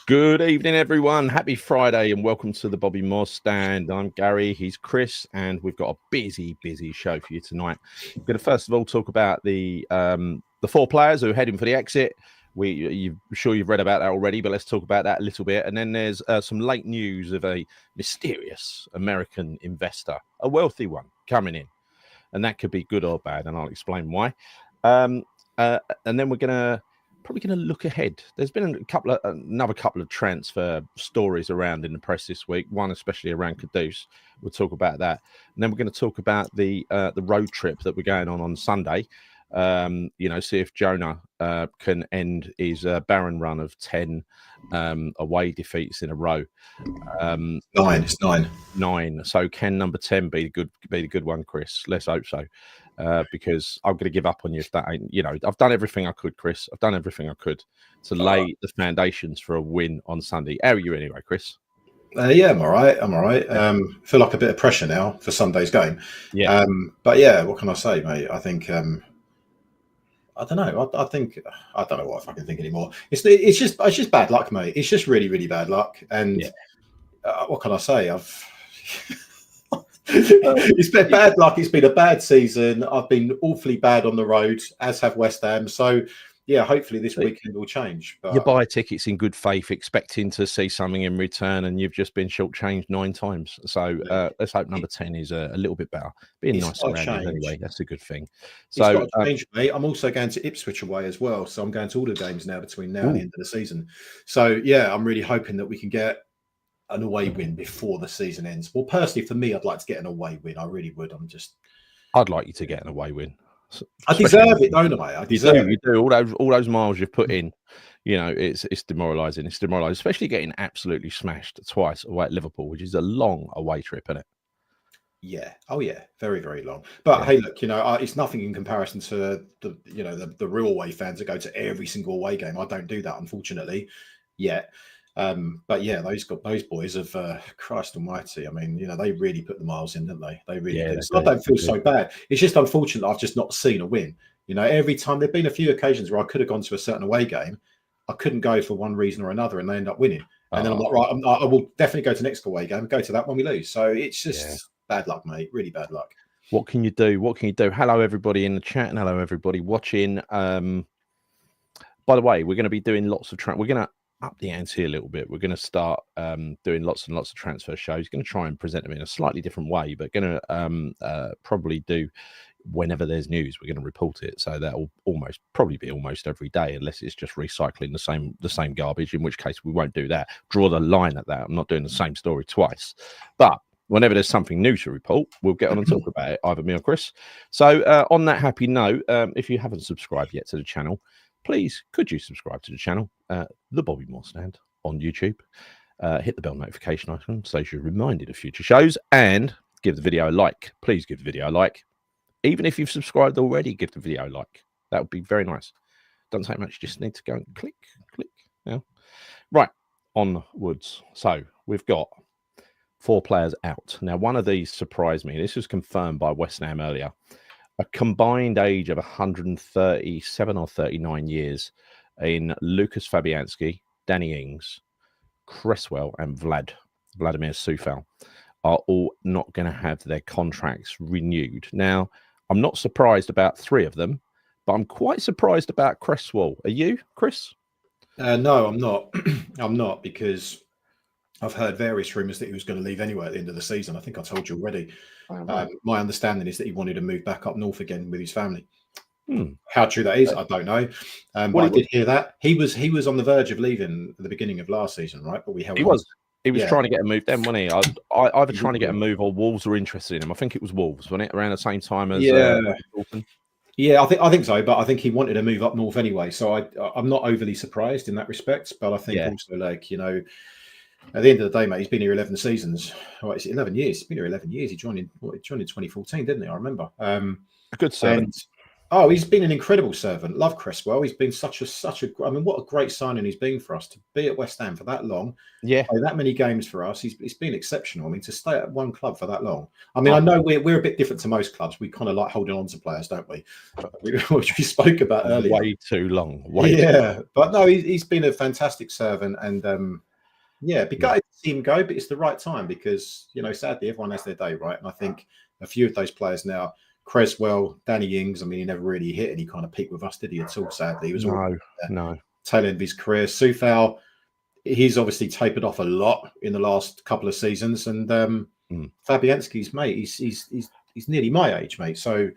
Good evening, everyone. Happy Friday and welcome to the Bobby Moore Stand. I'm Gary, he's Chris, and we've got a busy show for you tonight. We're going to first of all talk about the four players who are heading for the exit. I'm sure you've read about that already, but let's talk about that a little bit. And then there's some late news of a mysterious American investor, a wealthy one, coming in. And that could be good or bad, and I'll explain why. And then we're probably going to look ahead. There's been another couple of transfer stories around in the press this week. One especially around Kudus. We'll talk about that, and then we're going to talk about the road trip that we're going on Sunday. See if Jonah can end his barren run of 10 away defeats in a row. It's nine. 9. So can number 10 be the good one, Chris? Let's hope so. Because I'm going to give up on you if that ain't, I've done everything I could, Chris. I've done everything I could to lay the foundations for a win on Sunday. How are you anyway, Chris? Yeah, I'm all right. I feel like a bit of pressure now for Sunday's game. Yeah. But yeah, what can I say, mate? I think I don't know. I don't know what I fucking think anymore. It's just bad luck, mate. It's just really bad luck. And what can I say? It's been bad luck. It's been a bad season. I've been awfully bad on the road, as have West Ham. So, yeah, hopefully this weekend will change. But you buy tickets in good faith, expecting to see something in return, and you've just been shortchanged 9 times. So let's hope number 10 is a little bit better. Being nice around it anyway, that's a good thing. So, it's got to change, mate. I'm also going to Ipswich away as well. So I'm going to all the games now between now and the end of the season. So, yeah, I'm really hoping that we can get an away win before the season ends. Well, personally, for me, I'd like to get an away win. I really would. I'd like you to get an away win. I deserve it, don't I? You do. All those miles you've put in, it's demoralising. It's demoralising, especially getting absolutely smashed twice away at Liverpool, which is a long away trip, isn't it? Yeah. Oh, yeah. Very long. But hey, look, it's nothing in comparison to the real away fans that go to every single away game. I don't do that, unfortunately, yet. But yeah, those boys of Christ Almighty. I mean, they really put the miles in, didn't they? They really did. So I don't feel so bad. It's just unfortunate I've just not seen a win. Every time there've been a few occasions where I could have gone to a certain away game, I couldn't go for one reason or another, and they end up winning. And then I'm like, right, I will definitely go to the next away game. Go to that when we lose. So it's just bad luck, mate. Really bad luck. What can you do? Hello, everybody in the chat, and hello, everybody watching. By the way, we're going to be doing lots of we're going to up the ante a little bit. We're going to start doing lots and lots of transfer shows. Going to try and present them in a slightly different way, but going to probably do whenever there's news. We're going to report it, so that will probably be almost every day, unless it's just recycling the same garbage. In which case, we won't do that. Draw the line at that. I'm not doing the same story twice, but whenever there's something new to report, we'll get on and talk about it, either me or Chris. So on that happy note, if you haven't subscribed yet to the channel, please, could you subscribe to the channel, The Bobby Moore Stand on YouTube. Hit the bell notification icon so you're reminded of future shows, and give the video a like. Please give the video a like. Even if you've subscribed already, give the video a like. That would be very nice. Doesn't take much. You just need to go and click. Yeah. Right, onwards. So we've got 4 players out. Now, one of these surprised me. This was confirmed by West Ham earlier. A combined age of 137 or 39 years in Lucas Fabianski, Danny Ings, Cresswell, and Vladimir Soufal are all not going to have their contracts renewed. Now, I'm not surprised about 3 of them, but I'm quite surprised about Cresswell. Are you, Chris? No, I'm not. I'm not, because I've heard various rumours that he was going to leave anyway at the end of the season. I think I told you already. My understanding is that he wanted to move back up north again with his family. How true that is, I don't know. But I did hear that he was on the verge of leaving at the beginning of last season, right? But we held. He was trying to get a move then, wasn't he? Either trying to get a move or Wolves were interested in him. I think it was Wolves, wasn't it? Around the same time as Yeah, I think so. But I think he wanted to move up north anyway. So I'm not overly surprised in that respect. But I think also, like, at the end of the day, mate, he's been here 11 seasons. Well, it's 11 years. He's been here 11 years. He joined in 2014, didn't he? I remember. A good servant. Oh, he's been an incredible servant. Love Cresswell. He's been such a. I mean, what a great signing he's been for us to be at West Ham for that long. Yeah. Play that many games for us. He's been exceptional. I mean, to stay at one club for that long. I mean, I know we're a bit different to most clubs. We kind of like holding on to players, don't we? Which we spoke about earlier. Way too long. But no, he's been a fantastic servant, and yeah, be gutted to see him go, but it's the right time because sadly everyone has their day, right? And I think a few of those players now. Cresswell, Danny Ings. I mean, he never really hit any kind of peak with us, did he? At all? Sadly, he was no tail end of his career. Soufal, he's obviously tapered off a lot in the last couple of seasons, and Fabianski's mate. He's nearly my age, mate. So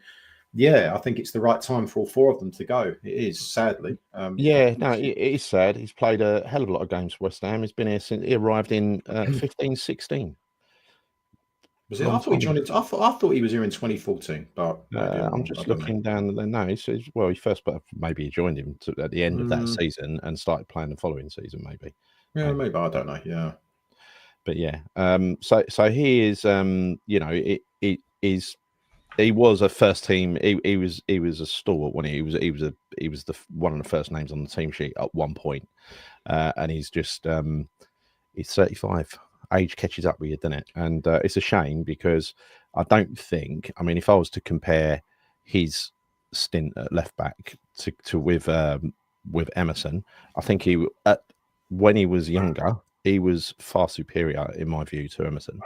yeah, I think it's the right time for all four of them to go. It is, sadly. It is sad. He's played a hell of a lot of games for West Ham. He's been here since he arrived in 15-16. Was it? I thought he joined. I thought he was here in 2014, but I'm just looking down there now. He first, but maybe he joined him at the end of that season and started playing the following season, maybe. Yeah, maybe I don't know. Yeah, but yeah. So he is. He was a first team. He was a stalwart when he was the one of the first names on the team sheet at one point, and he's just he's 35. Age catches up with you, doesn't it? And it's a shame because I don't think. I mean, if I was to compare his stint at left back to with Emerson, I think when he was younger, he was far superior in my view to Emerson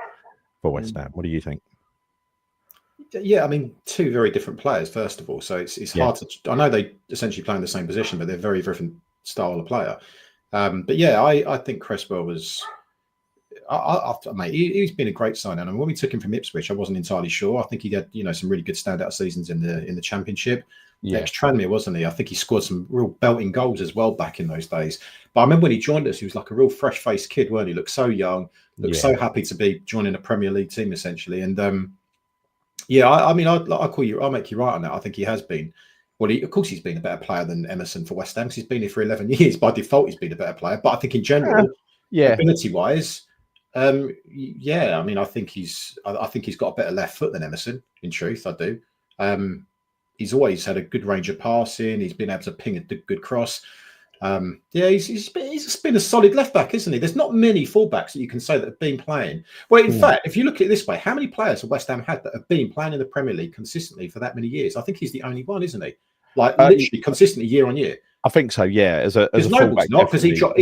for West Ham. What do you think? Yeah, I mean, two very different players. First of all, so it's hard to. I know they essentially play in the same position, but they're very different style of player. But yeah, I think Cresswell was. Mate, he's been a great signing. I mean, when we took him from Ipswich, I wasn't entirely sure. I think he had, some really good standout seasons in the Championship. Yeah. Ex-Tranmere, wasn't he? I think he scored some real belting goals as well back in those days. But I remember when he joined us, he was like a real fresh-faced kid, weren't he? Looked so young, looked so happy to be joining a Premier League team, essentially. And I mean, I'll make you right on that. I think he has been. Well, of course, he's been a better player than Emerson for West Ham because he's been here for 11 years. By default, he's been a better player. But I think in general, ability-wise. I mean, I think he's got a better left foot than Emerson. In truth, I do. He's always had a good range of passing. He's been able to ping a good cross. He's been a solid left back, isn't he? There's not many fullbacks that you can say that have been playing. Well, in fact, if you look at it this way, how many players have West Ham had that have been playing in the Premier League consistently for that many years? I think he's the only one, isn't he? Like literally consistently year on year. I think so, yeah. As a fullback, not because he dropped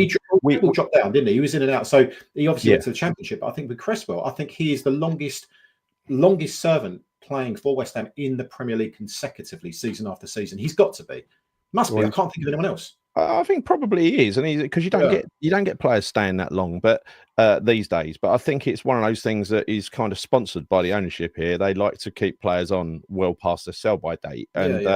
down, didn't he? He was in and out, so he obviously went to the Championship. But I think with Cresswell, I think he is the longest servant playing for West Ham in the Premier League consecutively, season after season. He's got to be, must be. I can't think of anyone else. I think probably he is, and because you don't get players staying that long, but these days. But I think it's one of those things that is kind of sponsored by the ownership here. They like to keep players on well past their sell-by date, and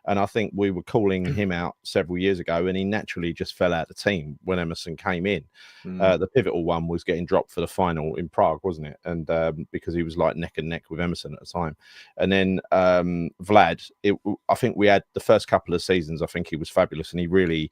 I think we were calling him out several years ago, and he naturally just fell out of the team when Emerson came in. The pivotal one was getting dropped for the final in Prague, wasn't it? And because he was like neck and neck with Emerson at the time, and then Vlad. I think we had the first couple of seasons. I think he was fabulous, and he really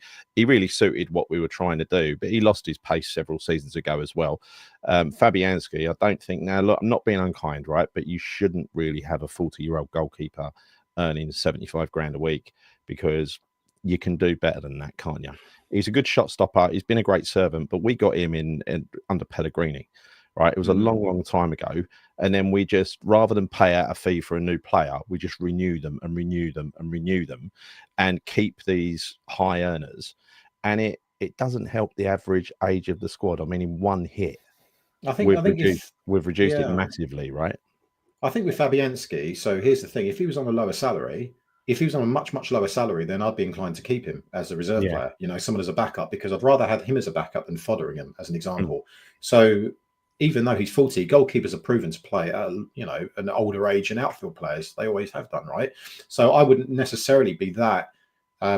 suited what we were trying to do, but he lost his pace several seasons ago as well. Fabianski, I don't think now, look, I'm not being unkind, right? But you shouldn't really have a 40-year-old goalkeeper earning 75 grand a week because you can do better than that, can't you? He's a good shot stopper. He's been a great servant, but we got him in under Pellegrini, right? It was a long time ago. And then we just, rather than pay out a fee for a new player, we just renew them and renew them and renew them and keep these high earners. And it doesn't help the average age of the squad. I mean, in one hit, we've reduced it massively, right? I think with Fabianski, so here's the thing. If he was on a lower salary, much lower salary, then I'd be inclined to keep him as a reserve player, someone as a backup, because I'd rather have him as a backup than Fotheringham, as an example. So even though he's 40, goalkeepers are proven to play at, an older age and outfield players. They always have done, right? So I wouldn't necessarily be that. I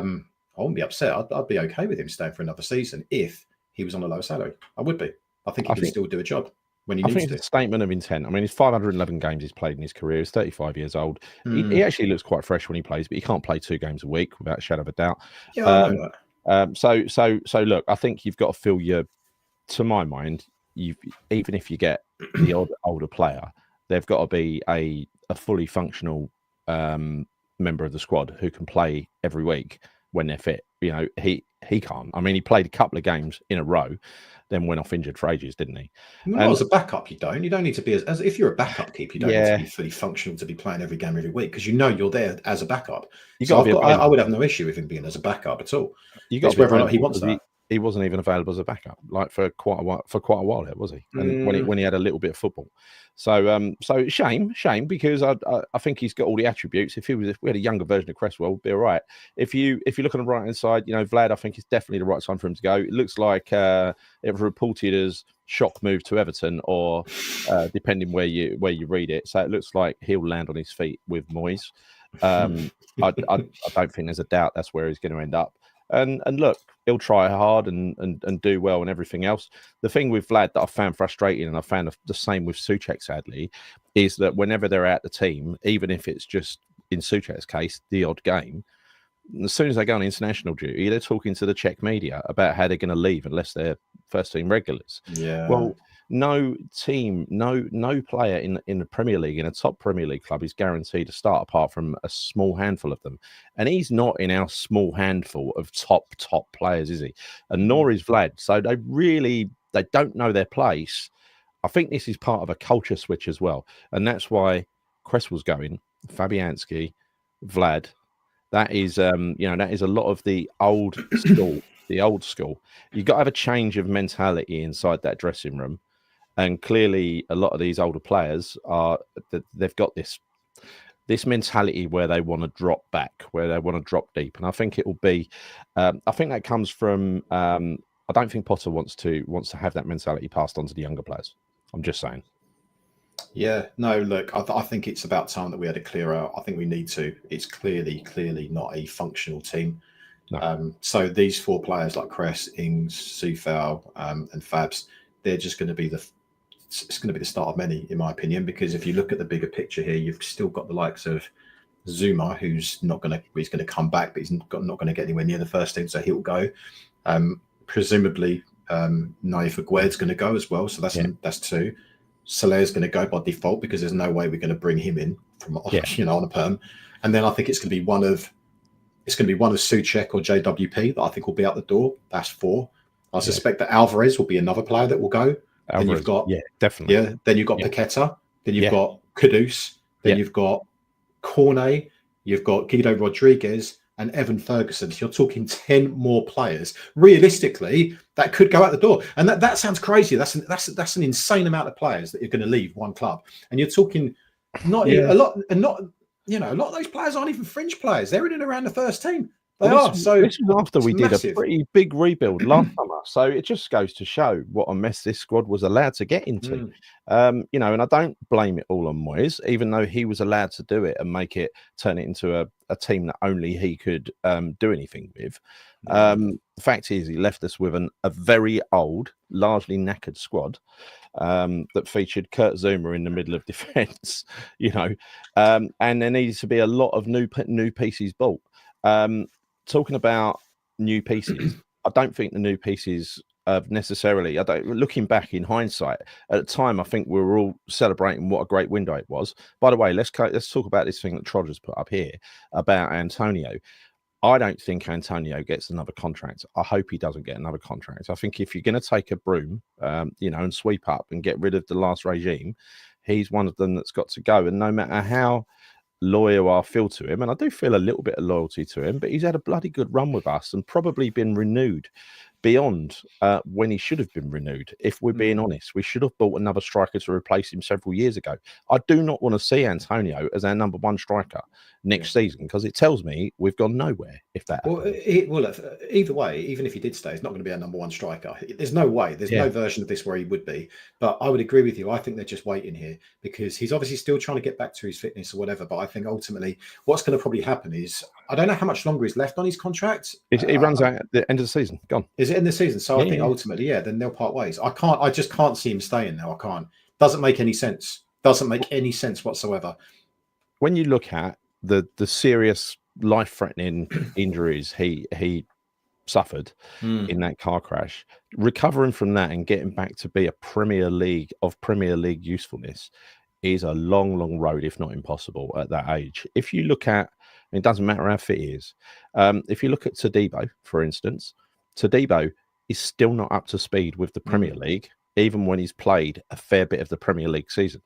wouldn't be upset. I'd be okay with him staying for another season if he was on a lower salary. I would be. I think he can still do a job when he needs to. I think it's a statement of intent. I mean, it's 511 games he's played in his career. He's 35 years old. He actually looks quite fresh when he plays, but he can't play 2 games a week without a shadow of a doubt. Yeah, I know that. So look, I think you've got to feel to my mind, even if you get the older player, they've got to be a fully functional member of the squad who can play every week when they're fit. You know, he can't. I mean, he played a couple of games in a row, then went off injured for ages, didn't he? Well, not as a backup, you don't. You don't need to be as if you're a backup keeper. You don't need to be fully functional to be playing every game every week because you know you're there as a backup. So I would have no issue with him being as a backup at all. You got it's whether or not he wants that. He wasn't even available as a backup, like for quite a while there, was he? And when he had a little bit of football, so shame because I think he's got all the attributes. If we had a younger version of Cresswell, we'd be all right. If you look on the right hand side, you know, Vlad, I think it's definitely the right time for him to go. It looks like it was reported as shock move to Everton, or depending where you read it. So it looks like he'll land on his feet with Moyes. I don't think there's a doubt that's where he's going to end up. And look, he'll try hard and do well and everything else. The thing with Vlad that I found frustrating, and I found the same with Souček, sadly, is that whenever they're out the team, even if it's just in Souček's case, the odd game, as soon as they go on international duty, they're talking to the Czech media about how they're going to leave unless they're first team regulars. Yeah. Well, no team, no player in the Premier League, in a top Premier League club, is guaranteed to start apart from a small handful of them. And he's not in our small handful of top players, is he? And nor is Vlad. So they don't know their place. I think this is part of a culture switch as well. And that's why Cresswell's going, Fabianski, Vlad. That is, that is a lot of the old school. The old school. You've got to have a change of mentality inside that dressing room. And clearly, a lot of these older players they've got this mentality where they want to drop back, where they want to drop deep. And I think it will be. I think that comes from. I don't think Potter wants to have that mentality passed on to the younger players. I'm just saying. Yeah, no, look, I think it's about time that we had a clear out. I think we need to. It's clearly not a functional team. No. So these four players like Cress, Ings, Soufal, and Fabs, they're just going to be it's going to be the start of many, in my opinion, because if you look at the bigger picture here, you've still got the likes of Zuma, he's going to come back, but he's not going to get anywhere near the first team, so he'll go. Presumably, Naif Agued's going to go as well, so that's two. Soler's going to go by default because there's no way we're going to bring him in from on a perm. And then I think it's going to be one of Souček or JWP that I think will be out the door. That's four. I suspect that Alvarez will be another player that will go. Then you've got definitely. Then you've got Paqueta. Then you've got Kudus. Then you've got Cornet. You've got Guido Rodriguez and Evan Ferguson. So you're talking 10 more players. Realistically, that could go out the door. And that sounds crazy. That's an insane amount of players that you're going to leave one club. And you're talking a lot, and not. A lot of those players aren't even fringe players. They're in and around the first team. This was after we did a pretty big rebuild last summer. So it just goes to show what a mess this squad was allowed to get into. And I don't blame it all on Moyes, even though he was allowed to do it and turn it into a team that only he could do anything with. The fact is, he left us with a very old, largely knackered squad. That featured Kurt Zouma in the middle of defence, and there needs to be a lot of new pieces bought. Talking about new pieces, I don't think the new pieces necessarily. Looking back in hindsight, at the time, I think we were all celebrating what a great window it was. By the way, let's talk about this thing that Trodger's put up here about Antonio. I don't think Antonio gets another contract. I hope he doesn't get another contract. I think if you're going to take a broom, and sweep up and get rid of the last regime, he's one of them that's got to go. And no matter how loyal I feel to him, and I do feel a little bit of loyalty to him, but he's had a bloody good run with us and probably been renewed beyond when he should have been renewed. If we're being honest, we should have bought another striker to replace him several years ago. I do not want to see Antonio as our number one striker next season because it tells me we've gone nowhere. If that either way, even if he did stay, he's not going to be our number one striker. There's no way. There's no version of this where he would be. But I would agree with you. I think they're just waiting here because he's obviously still trying to get back to his fitness or whatever. But I think ultimately what's going to probably happen is I don't know how much longer is left on his contract. He runs out at the end of the season. Gone. Is it in the season? So I think ultimately, then they'll part ways. I just can't see him staying now. I can't. Doesn't make any sense. Doesn't make any sense whatsoever. When you look at the serious life-threatening injuries he suffered in that car crash, recovering from that and getting back to be a Premier League usefulness is a long road, if not impossible, at that age. If you look at It doesn't matter how fit he is. If you look at Todibo, for instance, Todibo is still not up to speed with the Premier League, even when he's played a fair bit of the Premier League season.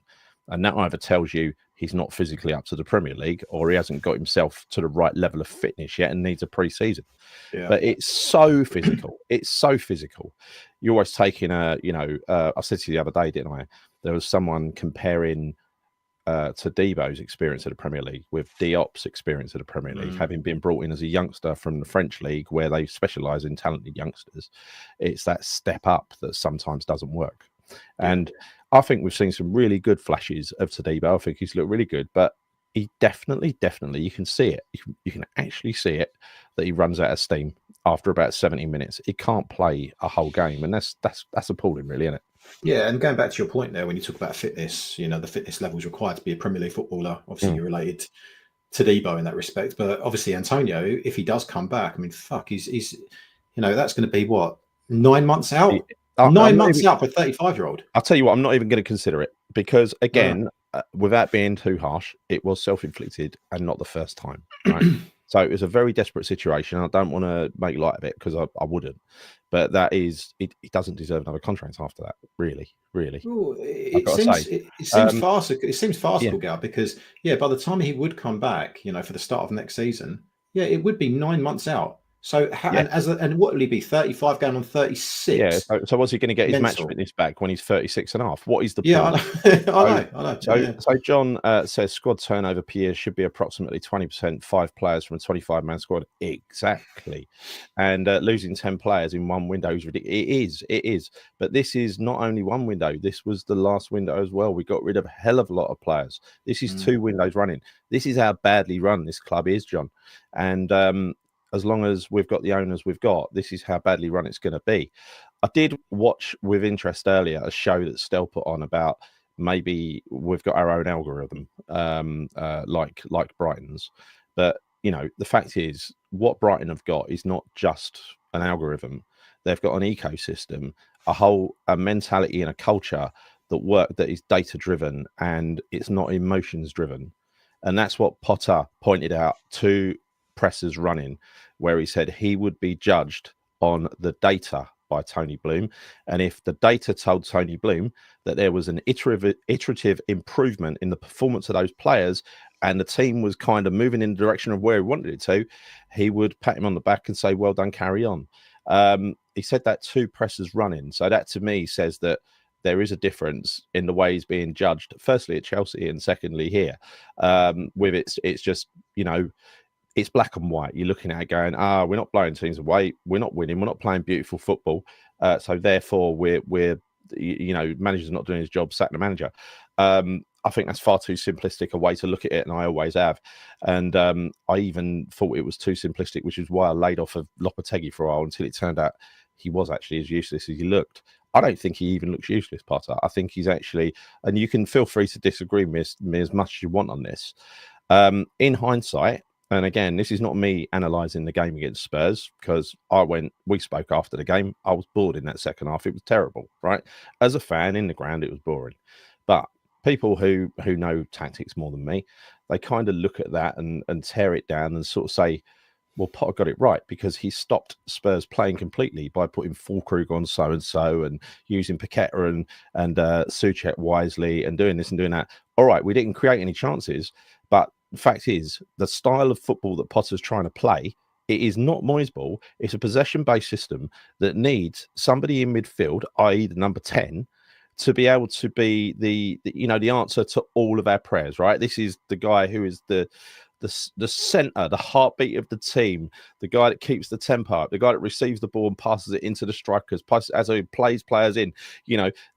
And that either tells you he's not physically up to the Premier League, or he hasn't got himself to the right level of fitness yet and needs a pre-season. Yeah. But it's so physical. It's so physical. You're always taking I said to you the other day, didn't I? There was someone comparing Todibo's experience at the Premier League with Diop's experience at the Premier League, having been brought in as a youngster from the French league where they specialise in talented youngsters. It's that step up that sometimes doesn't work. And I think we've seen some really good flashes of Todibo. I think he's looked really good, but he definitely, you can see it. You can actually see it that he runs out of steam after about 70 minutes. He can't play a whole game, and that's appalling, really, isn't it? Yeah, and going back to your point there, when you talk about fitness, the fitness levels required to be a Premier League footballer. Obviously, you're related to Todibo in that respect, but obviously Antonio, if he does come back, I mean, fuck, he's that's going to be what, 9 months out. 9 months out for a 35-year-old. I'll tell you what, I'm not even going to consider it because, again, without being too harsh, it was self-inflicted and not the first time. Right? So it was a very desperate situation. I don't want to make light of it because I wouldn't. But that is, it doesn't deserve another contract after that. Really. Ooh, it seems farcical. It seems farcical, Gal, because by the time he would come back, for the start of next season, it would be 9 months out. So and what will he be? 35 going on 36? Yeah. So what's he going to get his match fitness back when he's 36 and a half? What is the point? Yeah, I know. So John says squad turnover per year should be approximately 20%, 5 players from a 25-man squad. Exactly. And losing 10 players in one window is ridiculous. It is. But this is not only one window. This was the last window as well. We got rid of a hell of a lot of players. This is 2 windows running. This is how badly run this club is, John. And as long as we've got the owners we've got, this is how badly run it's going to be. I did watch with interest earlier a show that Stel put on about maybe we've got our own algorithm, like Brighton's. But, the fact is, what Brighton have got is not just an algorithm. They've got an ecosystem, a mentality and a culture that is data-driven, and it's not emotions-driven. And that's what Potter pointed out to presses running, where he said he would be judged on the data by Tony Bloom, and if the data told Tony Bloom that there was an iterative improvement in the performance of those players and the team was kind of moving in the direction of where he wanted it to, he would pat him on the back and say, well done, carry on. He said that to presses running, so that to me says that there is a difference in the way he's being judged, firstly at Chelsea and secondly here. With it's just, it's black and white. You're looking at it going, we're not blowing teams away. We're not winning. We're not playing beautiful football. So therefore, we're manager's not doing his job, sack the manager. I think that's far too simplistic a way to look at it, and I always have. And I even thought it was too simplistic, which is why I laid off of Lopetegui for a while until it turned out he was actually as useless as he looked. I don't think he even looks useless, Potter. I think he's actually, and you can feel free to disagree with me as much as you want on this. In hindsight, and again, this is not me analysing the game against Spurs, because we spoke after the game. I was bored in that second half. It was terrible, right? As a fan in the ground, it was boring. But people who know tactics more than me, they kind of look at that and tear it down and sort of say, well, Potter got it right, because he stopped Spurs playing completely by putting Füllkrug on so-and-so and using Paqueta and Souček wisely and doing this and doing that. All right, we didn't create any chances, but the fact is, the style of football that Potter's trying to play, it is not Moyes ball. It's a possession-based system that needs somebody in midfield, i.e. the number 10, to be able to be the answer to all of our prayers, right? This is the guy who is the center, the heartbeat of the team, the guy that keeps the tempo up, the guy that receives the ball and passes it into the strikers, as he plays players in.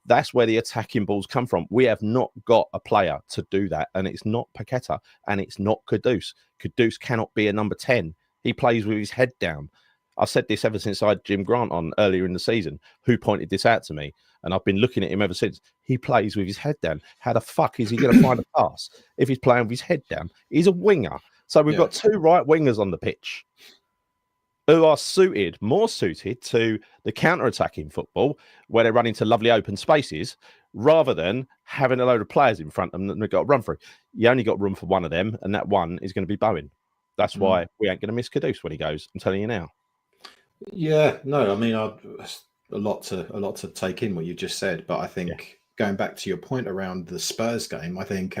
That's where the attacking balls come from. We have not got a player to do that, and it's not Paqueta and it's not Kudus. Kudus cannot be a number 10. He plays with his head down. I've said this ever since I had Jim Grant on earlier in the season, who pointed this out to me. And I've been looking at him ever since. He plays with his head down. How the fuck is he going to find a pass if he's playing with his head down? He's a winger. So we've got 2 right wingers on the pitch who are more suited to the counter-attacking football, where they run into lovely open spaces, rather than having a load of players in front of them that they've got to run through. You only got room for one of them, and that one is going to be Bowen. That's why we ain't going to miss Kudus when he goes. I'm telling you now. Yeah, no, I mean, a lot to take in what you just said, but I think going back to your point around the Spurs game, I think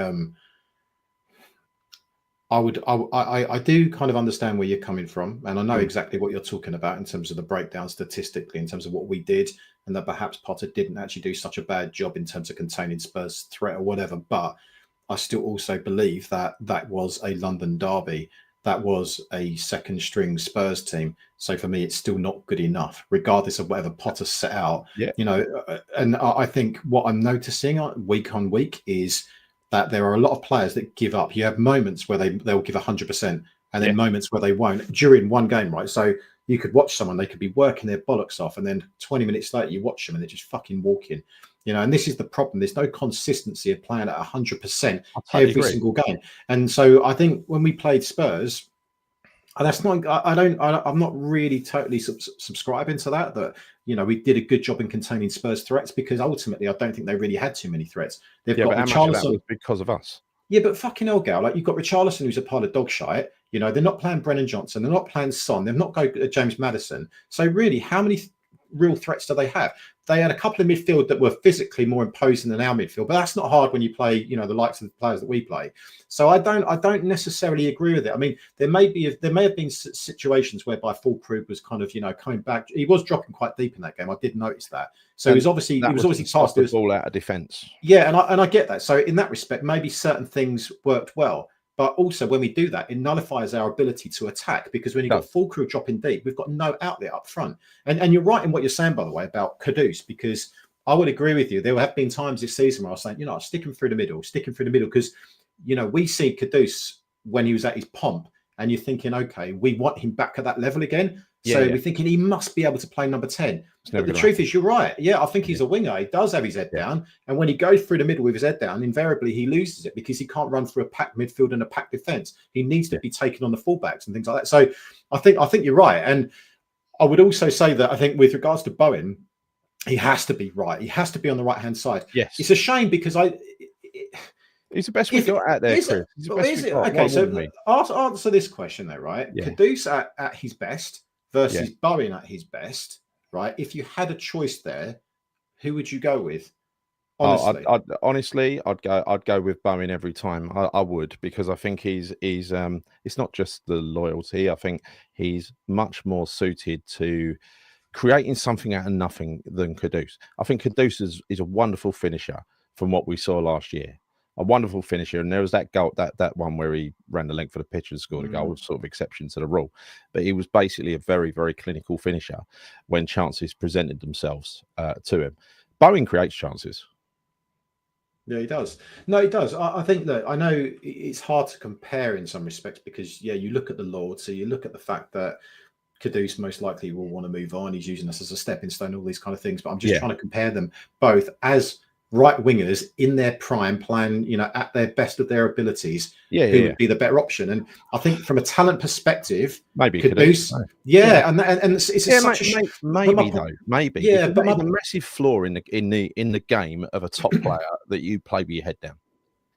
I do kind of understand where you're coming from, and I know exactly what you're talking about in terms of the breakdown statistically, in terms of what we did, and that perhaps Potter didn't actually do such a bad job in terms of containing Spurs' threat or whatever. But I still also believe that that was a London derby. That was a second string Spurs team. So for me, it's still not good enough, regardless of whatever Potter set out. Yeah. You know, and I think what I'm noticing week on week is that there are a lot of players that give up. You have moments where they'll give 100%, and then moments where they won't during one game, right? So you could watch someone, they could be working their bollocks off, and then 20 minutes later you watch them and they're just fucking walking. You know, and this is the problem. There's no consistency of playing at 100% every single game. And so I think when we played Spurs, and that's not, I'm not really totally subscribing to that, you know, we did a good job in containing Spurs threats, because ultimately I don't think they really had too many threats. They've got but how much of that was because of us? Yeah, but fucking hell, Gal, like you've got Richarlison, who's a pile of dog shite. You know, they're not playing Brennan Johnson, they're not playing Son, they've not got James Maddison. So really, how many real threats do they have? They had a couple of midfield that were physically more imposing than our midfield, but that's not hard when you play, you know, the likes of the players that we play. So I don't necessarily agree with it. I mean, there may have been situations whereby Fulkrug was kind of, you know, coming back. He was dropping quite deep in that game. I did notice that. So he was obviously tasked the ball out of defence. Yeah, and I get that. So in that respect, maybe certain things worked well. But also, when we do that, it nullifies our ability to attack, because when you've got full crew dropping deep, we've got no outlet up front. And you're right in what you're saying, by the way, about Kudus, because I would agree with you. There have been times this season where I was saying, you know, stick him through the middle, because, you know, we see Kudus when he was at his pomp, and you're thinking, okay, we want him back at that level again. So we're thinking he must be able to play number 10. But the truth is, you're right. Yeah, I think he's a winger. He does have his head down. And when he goes through the middle with his head down, invariably he loses it, because he can't run through a packed midfield and a packed defence. He needs to be taken on the fullbacks and things like that. So I think you're right. And I would also say that I think with regards to Bowen, he has to be right. He has to be on the right-hand side. Yes. It's a shame, because he's the best we got out there, Chris. Okay, so answer this question though, right? Yeah. Kudus at his best versus Bowen at his best, right? If you had a choice there, who would you go with? Honestly, I'd go with Bowen every time. I would, because I think he's it's not just the loyalty. I think he's much more suited to creating something out of nothing than Kudus. I think Kudus is a wonderful finisher from what we saw last year. A wonderful finisher, and there was that goal, that one where he ran the length of the pitch and scored a goal, was sort of exception to the rule. But he was basically a very, very clinical finisher when chances presented themselves to him. Bowen creates chances. Yeah, he does. No, he does. I think that I know it's hard to compare in some respects, because you look at the Lord, so you look at the fact that Kudus most likely will want to move on. He's using us as a stepping stone, all these kind of things. But I'm just trying to compare them both as right wingers in their prime, playing, you know, at their best of their abilities, who would be the better option. And I think from a talent perspective, maybe Kudus, and it's such a maybe. Yeah, but the massive flaw in the game of a top player that you play with your head down.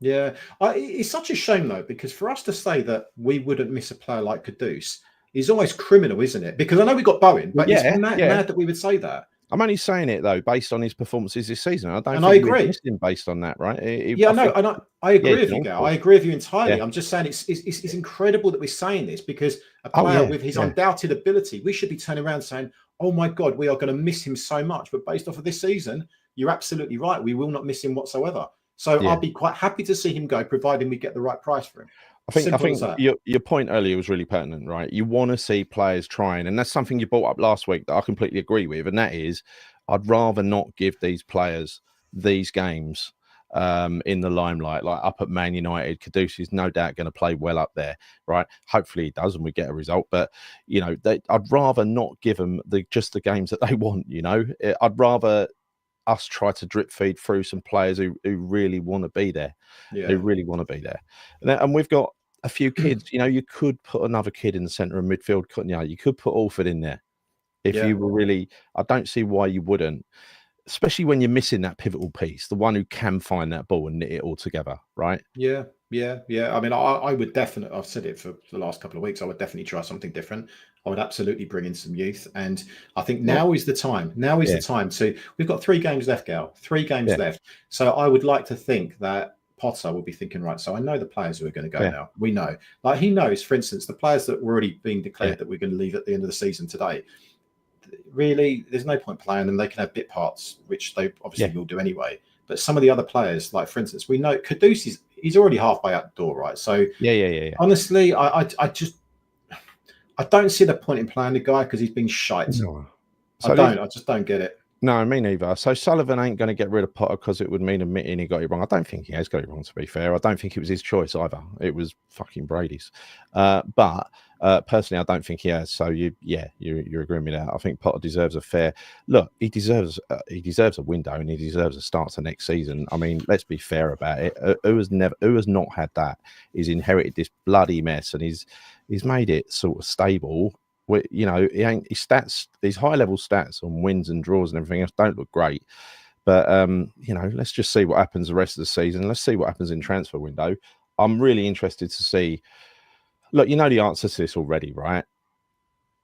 Yeah, it's such a shame though, because for us to say that we wouldn't miss a player like Kudus is almost criminal, isn't it? Because I know we got Bowen, but it's mad that we would say that. I'm only saying it though based on his performances this season. I agree. Him based on that, right? I agree with you, Gal. I agree with you entirely. Yeah. I'm just saying it's incredible that we're saying this, because a player with his undoubted ability, we should be turning around saying, "Oh my God, we are going to miss him so much." But based off of this season, you're absolutely right. We will not miss him whatsoever. So I'll be quite happy to see him go, providing we get the right price for him. I think your point earlier was really pertinent, right? You want to see players trying, and that's something you brought up last week that I completely agree with, and that is, I'd rather not give these players these games in the limelight, like up at Man United. Kudus is no doubt going to play well up there, right? Hopefully he does, and we get a result. But you know, I'd rather not give them just the games that they want. You know, I'd rather us try to drip feed through some players who really want to be there, who really want to be there, and we've got a few kids. You know, you could put another kid in the centre of midfield, couldn't you? You could put Alford in there if you were really. I don't see why you wouldn't. especially when you're missing that pivotal piece, the one who can find that ball and knit it all together, right? Yeah. I mean, I would definitely, I've said it for the last couple of weeks, I would definitely try something different. I would absolutely bring in some youth. And I think now is the time. Now is the time. So we've got 3 games left, Gal. 3 games left. So I would like to think that Potter will be thinking, right, so I know the players who are going to go now. We know. Like, he knows, for instance, the players that were already being declared that we're going to leave at the end of the season today. Really, there's no point playing them. They can have bit parts, which they obviously will do anyway. But some of the other players, like, for instance, we know Kudus he's already halfway out the door, right? So honestly, I don't see the point in playing the guy because he's been shite. No. So I just don't get it. No, me neither. So Sullivan ain't going to get rid of Potter because it would mean admitting he got it wrong. I don't think he has got it wrong, to be fair. I don't think it was his choice either. It was fucking Brady's. But personally, I don't think he has. So you're agreeing with that. I think Potter deserves a fair look. He deserves a window and he deserves a start to next season. I mean, let's be fair about it. Who has not had that? He's inherited this bloody mess and he's made it sort of stable. You know, his stats, these high level stats on wins and draws and everything else don't look great. But you know, let's just see what happens the rest of the season. Let's see what happens in transfer window. I'm really interested to see. Look, you know the answer to this already, right?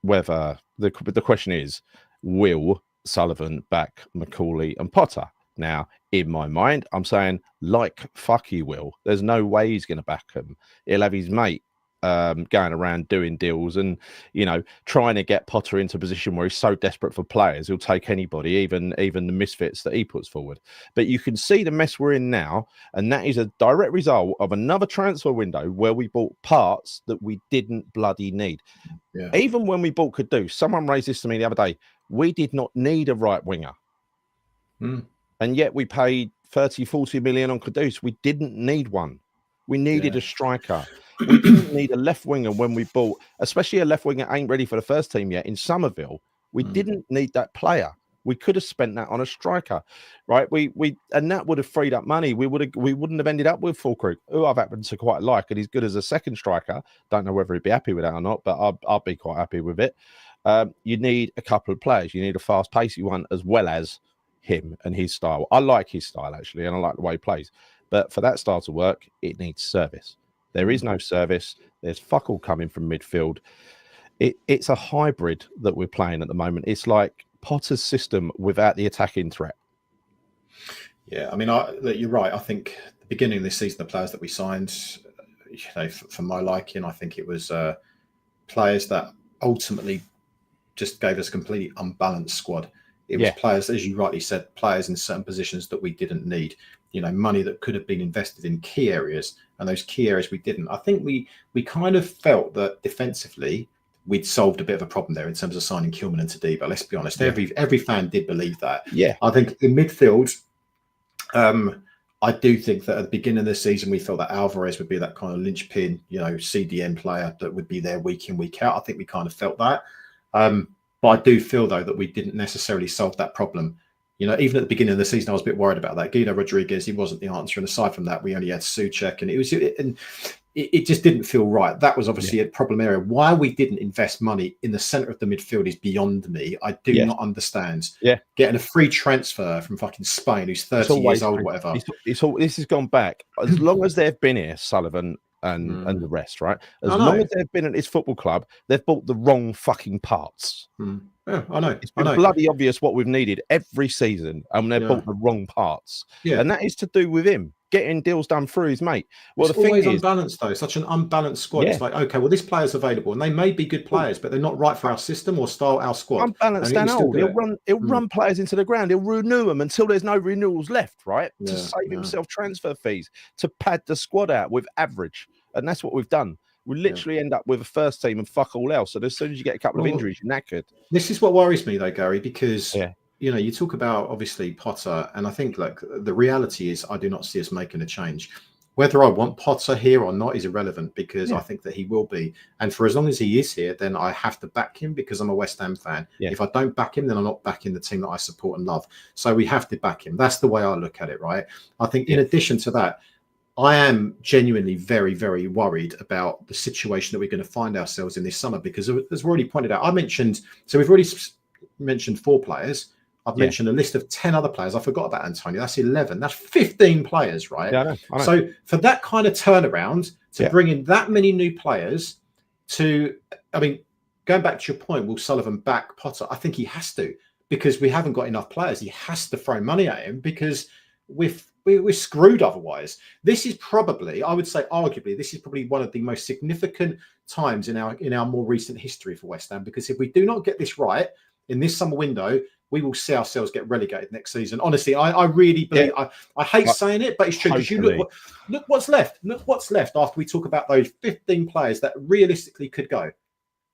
Whether the question is, will Sullivan back McAuley and Potter? Now, in my mind, I'm saying like fuck he will. There's no way he's going to back him. He'll have his mate going around doing deals and, you know, trying to get Potter into a position where he's so desperate for players, he'll take anybody, even the misfits that he puts forward. But you can see the mess we're in now, and that is a direct result of another transfer window where we bought parts that we didn't bloody need. Yeah. Even when we bought Kudus, someone raised this to me the other day, we did not need a right winger. And yet we paid 30-40 million on Kudus. We didn't need one. We needed a striker. We didn't need a left winger when we bought, especially a left winger ain't ready for the first team yet in Somerville. We didn't need that player. We could have spent that on a striker, right? And that would have freed up money. We wouldn't have ended up with Fulkrug, who I've happened to quite like, and he's good as a second striker. Don't know whether he'd be happy with that or not, but I'll be quite happy with it. You need a couple of players. You need a fast pacey one as well as him and his style. I like his style actually, and I like the way he plays. But for that style to work, it needs service. There is no service. There's fuck all coming from midfield. It's a hybrid that we're playing at the moment. It's like Potter's system without the attacking threat. Yeah, I mean, you're right. I think the beginning of this season, the players that we signed, you know, for my liking, I think it was players that ultimately just gave us a completely unbalanced squad. It was players, as you rightly said, players in certain positions that we didn't need. You know, money that could have been invested in key areas, and those key areas we didn't. I think we kind of felt that defensively we'd solved a bit of a problem there in terms of signing Kilman and Tadiba. Let's be honest, every fan did believe that. Yeah, I think in midfield, I do think that at the beginning of the season we felt that Alvarez would be that kind of linchpin, you know, CDM player that would be there week in, week out. I think we kind of felt that. But I do feel though that we didn't necessarily solve that problem. You know, even at the beginning of the season, I was a bit worried about that. Guido Rodriguez, he wasn't the answer. And aside from that, we only had Souček, and it just didn't feel right. That was obviously a problem area. Why we didn't invest money in the centre of the midfield is beyond me. I do not understand. Yeah, getting a free transfer from fucking Spain, who's 30 years old, whatever. This has gone back as long as they've been here, Sullivan and the rest, right? As long as they've been at this football club, they've bought the wrong fucking parts. Yeah, I know. It's been bloody obvious what we've needed every season, and they've bought the wrong parts. Yeah, and that is to do with him getting deals done through his mate. Well, it's always unbalanced though. Such an unbalanced squad. It's like, okay, well, this player's available, and they may be good players, but they're not right for our system or style, our squad. Unbalanced and old. He'll run players into the ground. He'll renew them until there's no renewals left, right? To save himself transfer fees, to pad the squad out with average, and that's what we've done. We literally end up with a first team and fuck all else. So as soon as you get a couple of injuries, you're knackered. This is what worries me though, Gary, because you know, you talk about obviously Potter, and I think like the reality is I do not see us making a change. Whether I want Potter here or not is irrelevant, because I think that he will be. And for as long as he is here, then I have to back him because I'm a West Ham fan. If I don't back him, then I'm not backing the team that I support and love. So we have to back him. That's the way I look at it, right? I think in addition to that, I am genuinely very, very worried about the situation that we're going to find ourselves in this summer, because as we already pointed out, we've already mentioned 4 players. I've mentioned a list of 10 other players. I forgot about Antonio. That's 11. That's 15 players, right? Yeah, I know. So for that kind of turnaround, to bring in that many new players going back to your point, will Sullivan back Potter? I think he has to, because we haven't got enough players. He has to throw money at him, because we're screwed otherwise. This is probably, I would say, arguably, this is probably one of the most significant times in our more recent history for West Ham, because if we do not get this right in this summer window, we will see ourselves get relegated next season. Honestly, I really believe. I hate saying it, but it's true. Because you look what's left. Look what's left after we talk about those 15 players that realistically could go.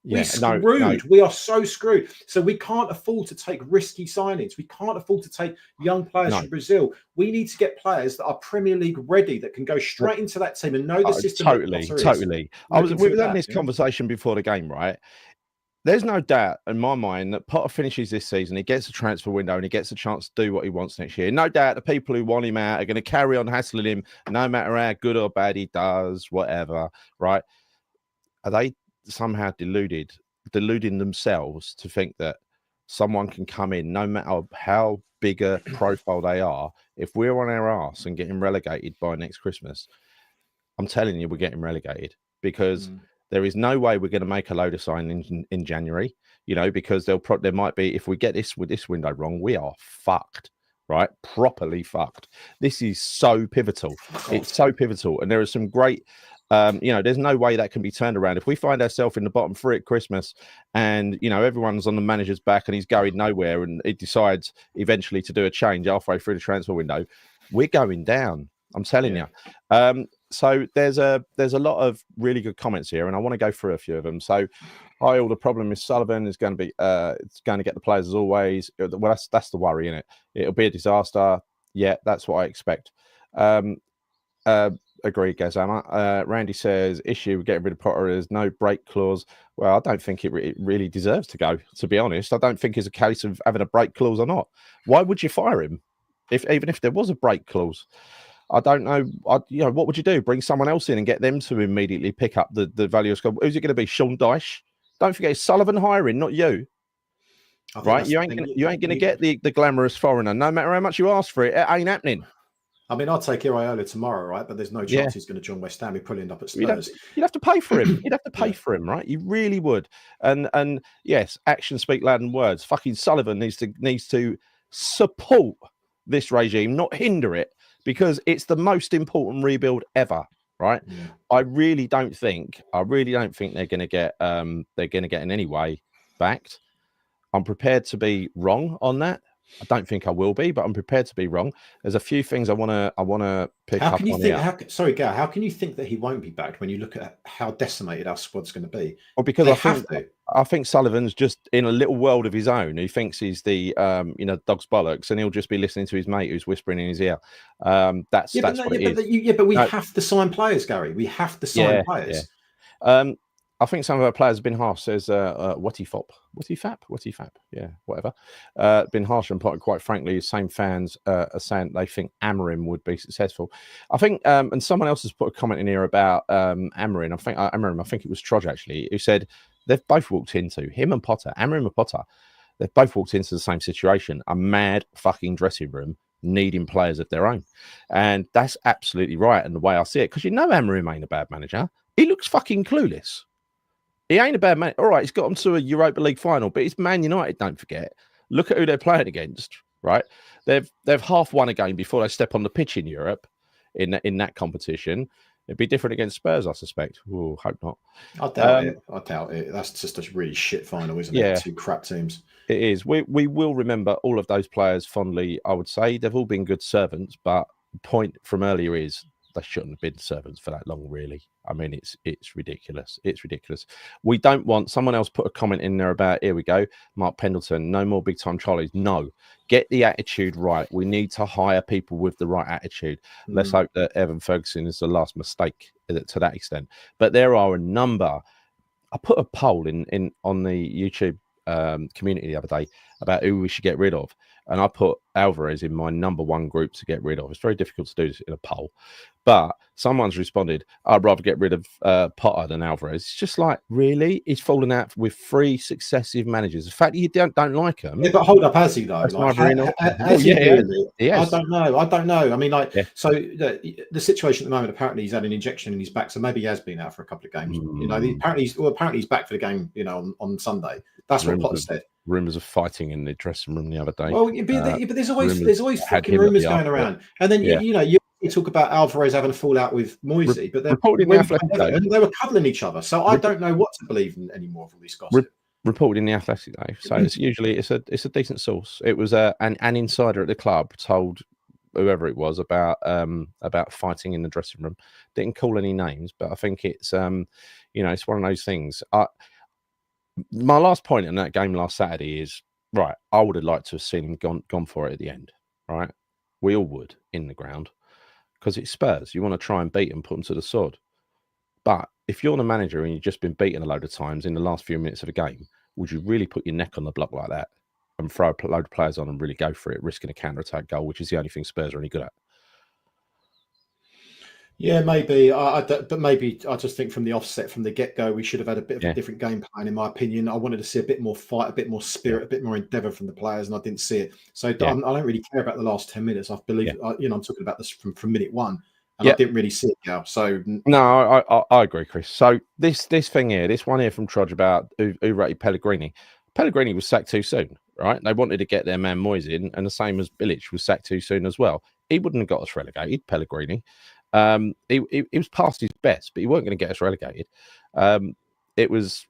We're screwed. No. We are so screwed. So we can't afford to take risky signings. We can't afford to take young players from Brazil. We need to get players that are Premier League ready, that can go straight into that team and know the system. Totally. We were having this conversation before the game, right? There's no doubt in my mind that Potter finishes this season, he gets a transfer window and he gets a chance to do what he wants next year. No doubt the people who want him out are going to carry on hassling him, no matter how good or bad he does, whatever, right? Are they somehow deluding themselves to think that someone can come in, no matter how big a profile they are, if we're on our arse and getting relegated by next Christmas? I'm telling you, we're getting relegated, because there is no way we're going to make a load of signings in January, because there might be, if we get this window wrong, we are fucked, right? Properly fucked. This is so pivotal. It's so pivotal. And there are some great, there's no way that can be turned around. If we find ourselves in the bottom three at Christmas and, everyone's on the manager's back and he's going nowhere, and he decides eventually to do a change halfway through the transfer window, we're going down. I'm telling you. So there's a lot of really good comments here, and I want to go through a few of them. So, all the problem is Sullivan is going to be it's going to get the players as always. Well, that's the worry, isn't it? It'll be a disaster. Yeah, that's what I expect. Agree, Gazama. Randy says issue with getting rid of Potter is no break clause. Well, I don't think it really deserves to go, to be honest. I don't think it's a case of having a break clause or not. Why would you fire him even if there was a break clause? I don't know. What would you do? Bring someone else in and get them to immediately pick up the value of squad? Who's it going to be? Sean Dyche? Don't forget, it's Sullivan hiring, not you. Right? You ain't going to get the glamorous foreigner, no matter how much you ask for it. It ain't happening. I mean, I'll take Iraola tomorrow, right? But there's no chance he's going to join West Ham. He'll end up at Spurs. You'd have to pay for him. You'd have to pay for him, right? You really would. And yes, actions speak louder than words. Fucking Sullivan needs to support this regime, not hinder it, because it's the most important rebuild ever, right? Yeah. I really don't think they're going to get in any way backed. I'm prepared to be wrong on that. I don't think I will be, but I'm prepared to be wrong. There's a few things I want to pick up on here. Sorry, Gal, how can you think that he won't be backed when you look at how decimated our squad's going to be? Well, because I think Sullivan's just in a little world of his own. He thinks he's the dog's bollocks, and he'll just be listening to his mate who's whispering in his ear. That's what it is. But we have to sign players, Gary. We have to sign players. Yeah. I think some of our players have been harsh. Says Whatty Fap, yeah, whatever. Been harsh on Potter. Quite frankly, same fans are saying they think Amorim would be successful. I think, and someone else has put a comment in here about Amorim. I think it was Trudge actually, who said they've both walked into Amorim and Potter. They've both walked into the same situation: a mad fucking dressing room needing players of their own, and that's absolutely right. And the way I see it, because Amorim ain't a bad manager. He looks fucking clueless. He ain't a bad man. All right, he's got them to a Europa League final, but it's Man United, don't forget. Look at who they're playing against, right? They've half won a game before they step on the pitch in Europe in that competition. It'd be different against Spurs, I suspect. Ooh, hope not. I doubt it. That's just a really shit final, isn't it? Two crap teams. It is. We will remember all of those players fondly, I would say. They've all been good servants, but the point from earlier is they shouldn't have been servants for that long, really. I mean, it's ridiculous. It's ridiculous. We don't want, someone else put a comment in there about, here we go, Mark Pendleton, no more big time Charlies. No, get the attitude right. We need to hire people with the right attitude. Let's hope that Evan Ferguson is the last mistake to that extent. But there are a number. I put a poll in on the YouTube community the other day about who we should get rid of. And I put Alvarez in my number one group to get rid of. It's very difficult to do this in a poll, but someone's responded, I'd rather get rid of Potter than Alvarez. It's just like, really? He's fallen out with 3 successive managers. The fact that you don't like them. Yeah, but hold up, has he though? That's Like, has he really? I don't know. I don't know. I mean, like, yeah. so the situation at the moment, apparently he's had an injection in his back, so maybe he has been out for a couple of games. You know, apparently he's back for the game. You know, on Sunday. That's what Potter said. Rumors of fighting in the dressing room the other day. Well, but there's always fucking rumors going around, and then you talk about Alvarez having a fallout with Moisey, but they're they were cuddling each other. So I don't know what to believe in anymore of all this gossip. Reported in the Athletic, though, so it's usually it's a decent source. It was an insider at the club told whoever it was about fighting in the dressing room. Didn't call any names, but I think it's it's one of those things. My last point in that game last Saturday is right. I would have liked to have seen him gone for it at the end. Right, we all would in the ground because it's Spurs. You want to try and beat them, put them to the sword. But if you're the manager and you've just been beaten a load of times in the last few minutes of a game, would you really put your neck on the block like that and throw a load of players on and really go for it, risking a counter-attack goal, which is the only thing Spurs are any good at? Yeah, maybe. But maybe I just think from the offset, from the get-go, we should have had a bit of a different game plan, in my opinion. I wanted to see a bit more fight, a bit more spirit, a bit more endeavour from the players, and I didn't see it. So I don't really care about the last 10 minutes. I believe, I'm talking about this from minute one. And I didn't really see it now. So no, I agree, Chris. So this thing here, this one here from Trudge about who rated Pellegrini. Pellegrini was sacked too soon, right? They wanted to get their man Moyes in, and the same as Bilic was sacked too soon as well. He wouldn't have got us relegated, Pellegrini. He was past his best, but he weren't going to get us relegated. It was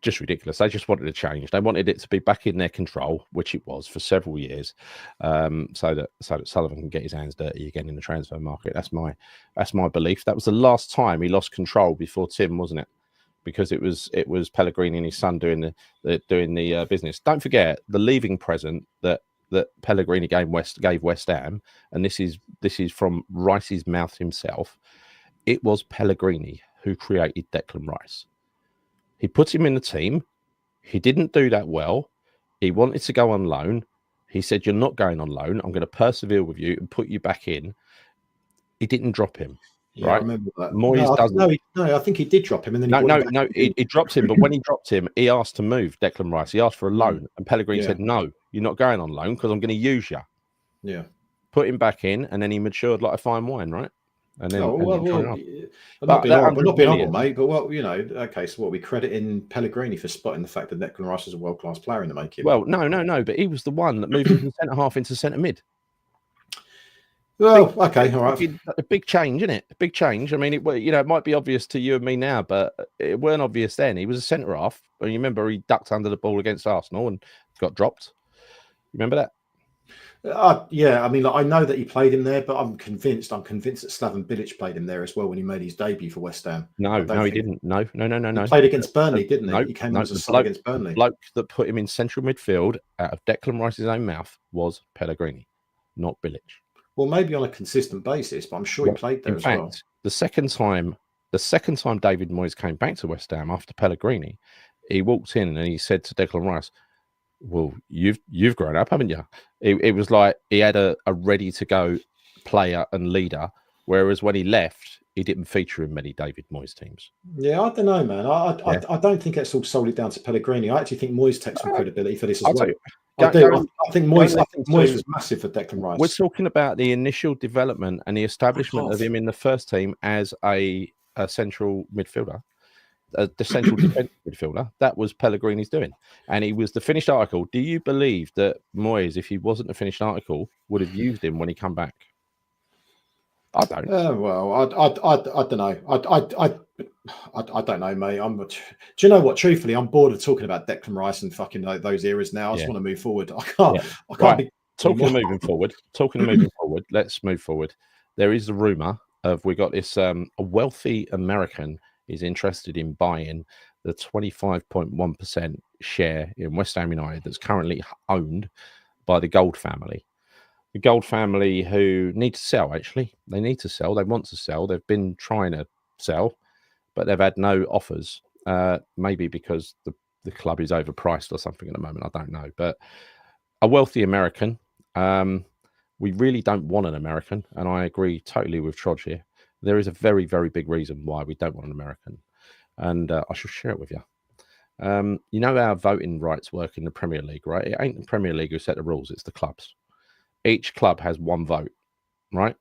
just ridiculous. They just wanted to change. They wanted it to be back in their control, which it was for several years, so that Sullivan can get his hands dirty again in the transfer market. That's my belief. That was the last time he lost control before Tim, wasn't it? Because it was Pellegrini and his son doing the business. Don't forget the leaving present that Pellegrini gave West Ham, and this is from Rice's mouth himself. It was Pellegrini who created Declan Rice. He put him in the team. He didn't do that well. He wanted to go on loan. He said, "You're not going on loan. I'm going to persevere with you and put you back in." He didn't drop him. Yeah, right? I remember that. Moyes doesn't. No, I think he did drop him, and then he dropped him. But when he dropped him, he asked to move Declan Rice. He asked for a loan, and Pellegrini said, "No, you're not going on loan because I'm going to use you." Yeah, put him back in, and then he matured like a fine wine, right? And then, not being horrible, mate. But okay. So what, we crediting Pellegrini for spotting the fact that Declan Rice is a world-class player in the making? Well, no. But he was the one that moved him from centre half into centre mid. Well, okay, all right. A big change, isn't it? A big change. I mean, it might be obvious to you and me now, but it weren't obvious then. He was a centre half, and you remember he ducked under the ball against Arsenal and got dropped. You remember that? Yeah, I mean, I know that he played him there, but I'm convinced that Slaven Bilic played him there as well when he made his debut for West Ham. No, he didn't. No. He played against Burnley, didn't he? He came as a sub against Burnley. The bloke that put him in central midfield out of Declan Rice's own mouth was Pellegrini, not Bilic. Well, maybe on a consistent basis, but I'm sure he played there as well. In fact, the second time David Moyes came back to West Ham after Pellegrini, he walked in and he said to Declan Rice, "Well, you've grown up, haven't you?" It was like he had a ready to go player and leader, whereas when he left, he didn't feature in many David Moyes teams. Yeah, I don't know, man. I don't think it's all solely down to Pellegrini. I actually think Moyes takes some credibility for this as well. I think Moyes was massive for Declan Rice. We're talking about the initial development and the establishment of him in the first team as a central midfielder. The central defensive midfielder. That was Pellegrini's doing, and he was the finished article. Do you believe that Moyes, if he wasn't the finished article, would have used him when he come back? I don't. Well, I don't know. I don't know, mate. Do you know what? Truthfully, I'm bored of talking about Declan Rice and fucking those eras now. I just want to move forward. I can't. Right. Talking of moving forward. Let's move forward. There is a rumor of we got this. A wealthy American is interested in buying the 25.1% share in West Ham United that's currently owned by the Gold family. The Gold family who need to sell, actually. They need to sell. They want to sell. They've been trying to sell, but they've had no offers. Maybe because the club is overpriced or something at the moment. I don't know. But a wealthy American We really don't want an American, and I agree totally with Trodge here. There is a very, very big reason why we don't want an American, and I shall share it with you. You know how voting rights work in the Premier League, right? It ain't the Premier League who set the rules, it's the clubs. Each club has one vote, right?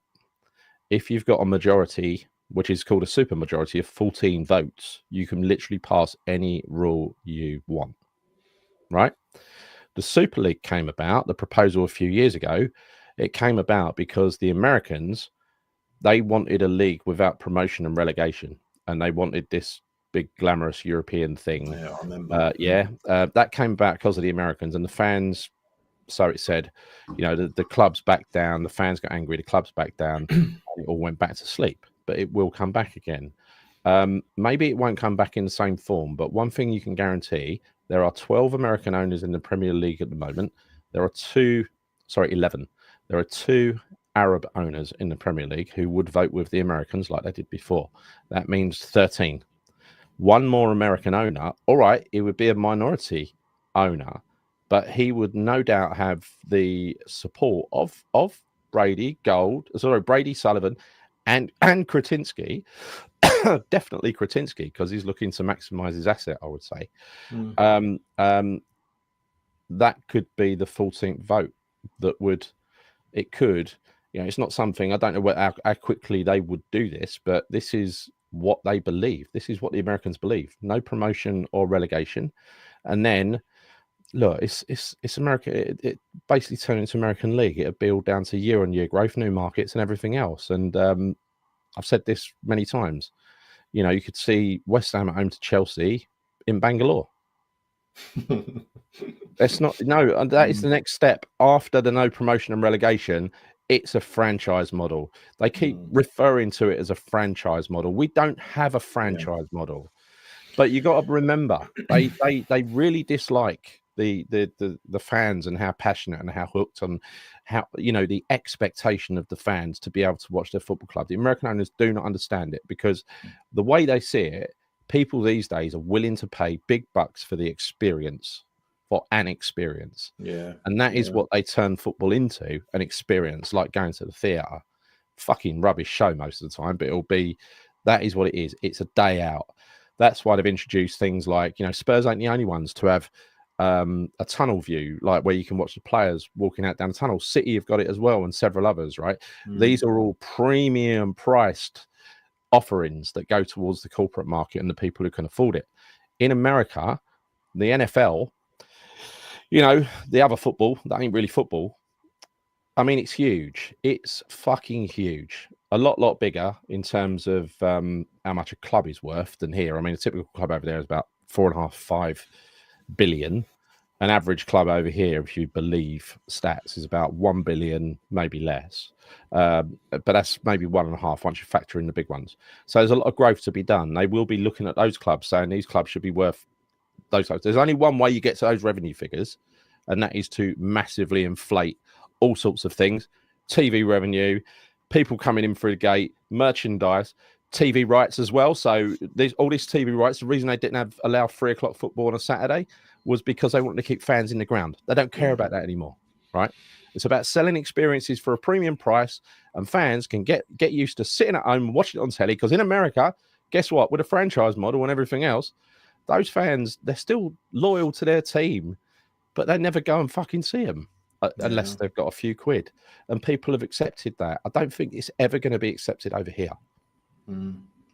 If you've got a majority, which is called a super majority of 14 votes, you can literally pass any rule you want, right? The Super League came about, the proposal a few years ago, it came about because the Americans, they wanted a league without promotion and relegation, and they wanted this big glamorous European thing. Yeah, I remember. That came about because of the Americans and the fans. So it said, you know, the clubs backed down, the fans got angry, the clubs backed down, and it all went back to sleep. But it will come back again. Maybe it won't come back in the same form, but one thing you can guarantee, there are 12 American owners in the Premier League at the moment. There are 11. There are 2 Arab owners in the Premier League who would vote with the Americans like they did before. That means 13. One more American owner, all right, it would be a minority owner, but he would no doubt have the support of Brady Sullivan and Kretinsky. Definitely Kretinsky, because he's looking to maximize his asset, I would say. That could be the 14th vote that would, it could, you know, it's not something, I don't know how quickly they would do this, but this is what they believe. This is what the Americans believe. No promotion or relegation. And then, look, it's America. It basically turned into American League. It'll build down to year-on-year growth, new markets and everything else. And I've said this many times. You know, you could see West Ham at home to Chelsea in Bangalore. That's not, no, that is the next step after the no promotion and relegation. It's a franchise model. They keep referring to it as a franchise model. We don't have a franchise model, but you got to remember they really dislike the fans and how passionate and how hooked on how, you know, the expectation of the fans to be able to watch their football club. The American owners do not understand it because the way they see it, people these days are willing to pay big bucks for the experience, for an experience. Yeah. And that is what they turn football into, an experience, like going to the theatre. Fucking rubbish show most of the time, but it'll be, that is what it is. It's a day out. That's why they've introduced things like, you know, Spurs ain't the only ones to have a tunnel view, like where you can watch the players walking out down the tunnel. City have got it as well, and several others, right? These are all premium priced offerings that go towards the corporate market and the people who can afford it. In America, the NFL, you know, the other football, that ain't really football. I mean, it's huge. It's fucking huge. A lot bigger in terms of how much a club is worth than here. I mean, a typical club over there is about 4.5, 5 billion. An average club over here, if you believe stats, is about 1 billion, maybe less. But that's maybe 1.5 once you factor in the big ones. So there's a lot of growth to be done. They will be looking at those clubs, saying these clubs should be worth those clubs. There's only one way you get to those revenue figures, and that is to massively inflate all sorts of things. TV revenue, people coming in through the gate, merchandise, TV rights as well. So there's all this TV rights. The reason they didn't allow 3 o'clock football on a Saturday was because they wanted to keep fans in the ground. They don't care about that anymore, right? It's about selling experiences for a premium price, and fans can get used to sitting at home and watching it on telly. Because in America, guess what? With a franchise model and everything else, those fans, they're still loyal to their team, but they never go and fucking see them unless they've got a few quid. And people have accepted that. I don't think it's ever going to be accepted over here.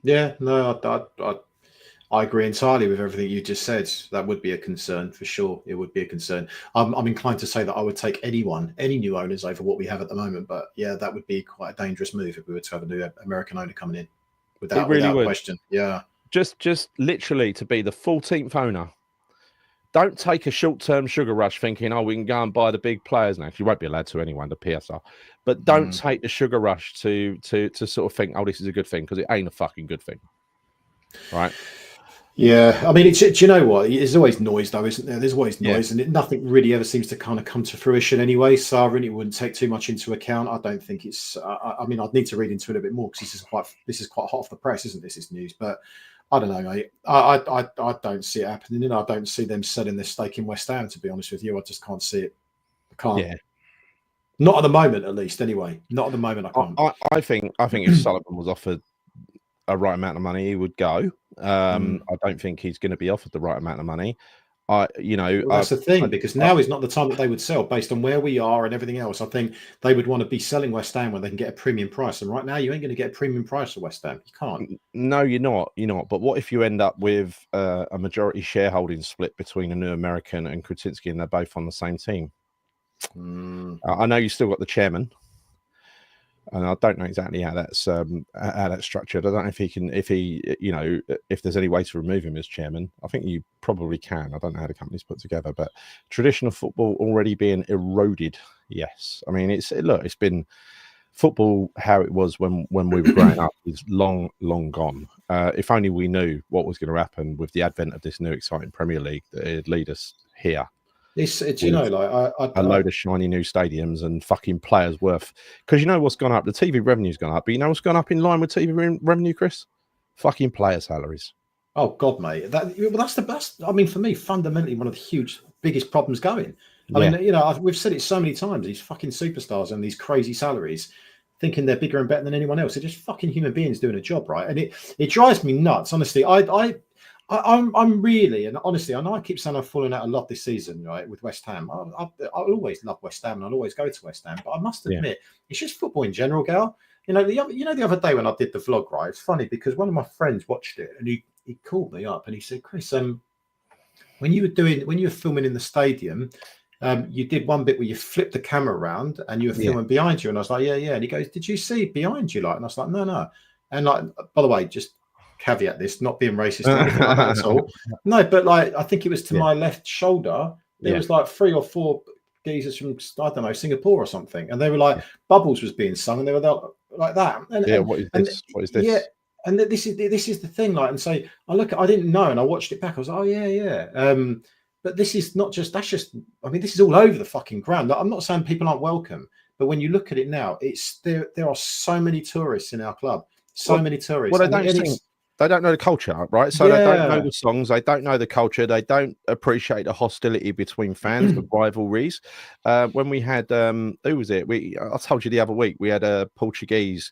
Yeah, no, I agree entirely with everything you just said. That would be a concern for sure. It would be a concern. I'm inclined to say that I would take any new owners over what we have at the moment. But yeah, that would be quite a dangerous move if we were to have a new American owner coming in without question. Yeah. Just literally to be the 14th owner. Don't take a short-term sugar rush thinking, oh, we can go and buy the big players now. You won't be allowed to anyway, the PSR. But don't take the sugar rush to sort of think, oh, this is a good thing, because it ain't a fucking good thing. Right? Yeah. I mean, do you know what? There's always noise, though, isn't there? There's always noise, and nothing really ever seems to kind of come to fruition anyway. So I really wouldn't take too much into account. I don't think it's. I mean, I'd need to read into it a bit more because this is quite hot off the press, isn't this? This news, but I don't know, mate. I don't see it happening. And I don't see them selling their stake in West Ham. To be honest with you, I just can't see it. I can't. Yeah. Not at the moment, at least. Anyway, not at the moment. I can't. I think if Sullivan was offered a right amount of money, he would go. I don't think he's going to be offered the right amount of money. Well, that's the thing, because now is not the time that they would sell based on where we are and everything else. I think they would want to be selling West Ham when they can get a premium price. And right now, you ain't going to get a premium price for West Ham. You can't. No, you're not. You're not. But what if you end up with a majority shareholding split between a new American and Kretinsky, and they're both on the same team? I know you still got the chairman, and I don't know exactly how that's structured. I don't know if there's any way to remove him as chairman. I think you probably can. I don't know how the company's put together, but traditional football already being eroded. Yes, I mean it's been football how it was when we were growing up is long gone. If only we knew what was going to happen with the advent of this new exciting Premier League that it'd lead us here. It's a load of shiny new stadiums and fucking players worth. Because you know what's gone up? The TV revenue's gone up. But you know what's gone up in line with TV revenue, Chris? Fucking player salaries. Oh God, mate. That's the best. I mean, for me, fundamentally, one of the biggest problems going. I mean, we've said it so many times. These fucking superstars and these crazy salaries, thinking they're bigger and better than anyone else. They're just fucking human beings doing a job, right? And it drives me nuts. Honestly, I'm really, and honestly, I know I keep saying I've fallen out a lot this season, right, with West Ham. I always love West Ham, and I'll always go to West Ham. But I must admit, it's just football in general, Gal. The other day when I did the vlog, right, it's funny because one of my friends watched it and he called me up and he said, Chris, when you were filming in the stadium, you did one bit where you flipped the camera around and you were filming behind you, and I was like, yeah. And he goes, did you see behind you, like? And I was like, no. And like, by the way, just caveat this, not being racist or anything like that at all. No, but like I think it was to my left shoulder. There was like 3 or 4 geezers from, I don't know, Singapore or something, and they were like Bubbles was being sung, and they were like that. And, what is this? What is this? Yeah, and this is the thing. Like, and so I didn't know, and I watched it back. I was like, oh yeah. But this is not just. I mean, this is all over the fucking ground. I'm not saying people aren't welcome, but when you look at it now, it's there are so many tourists in our club. Many tourists. Well, they don't know the culture, right? So they don't know the songs. They don't know the culture. They don't appreciate the hostility between fans, the rivalries. When we had, who was it? I told you the other week, we had a Portuguese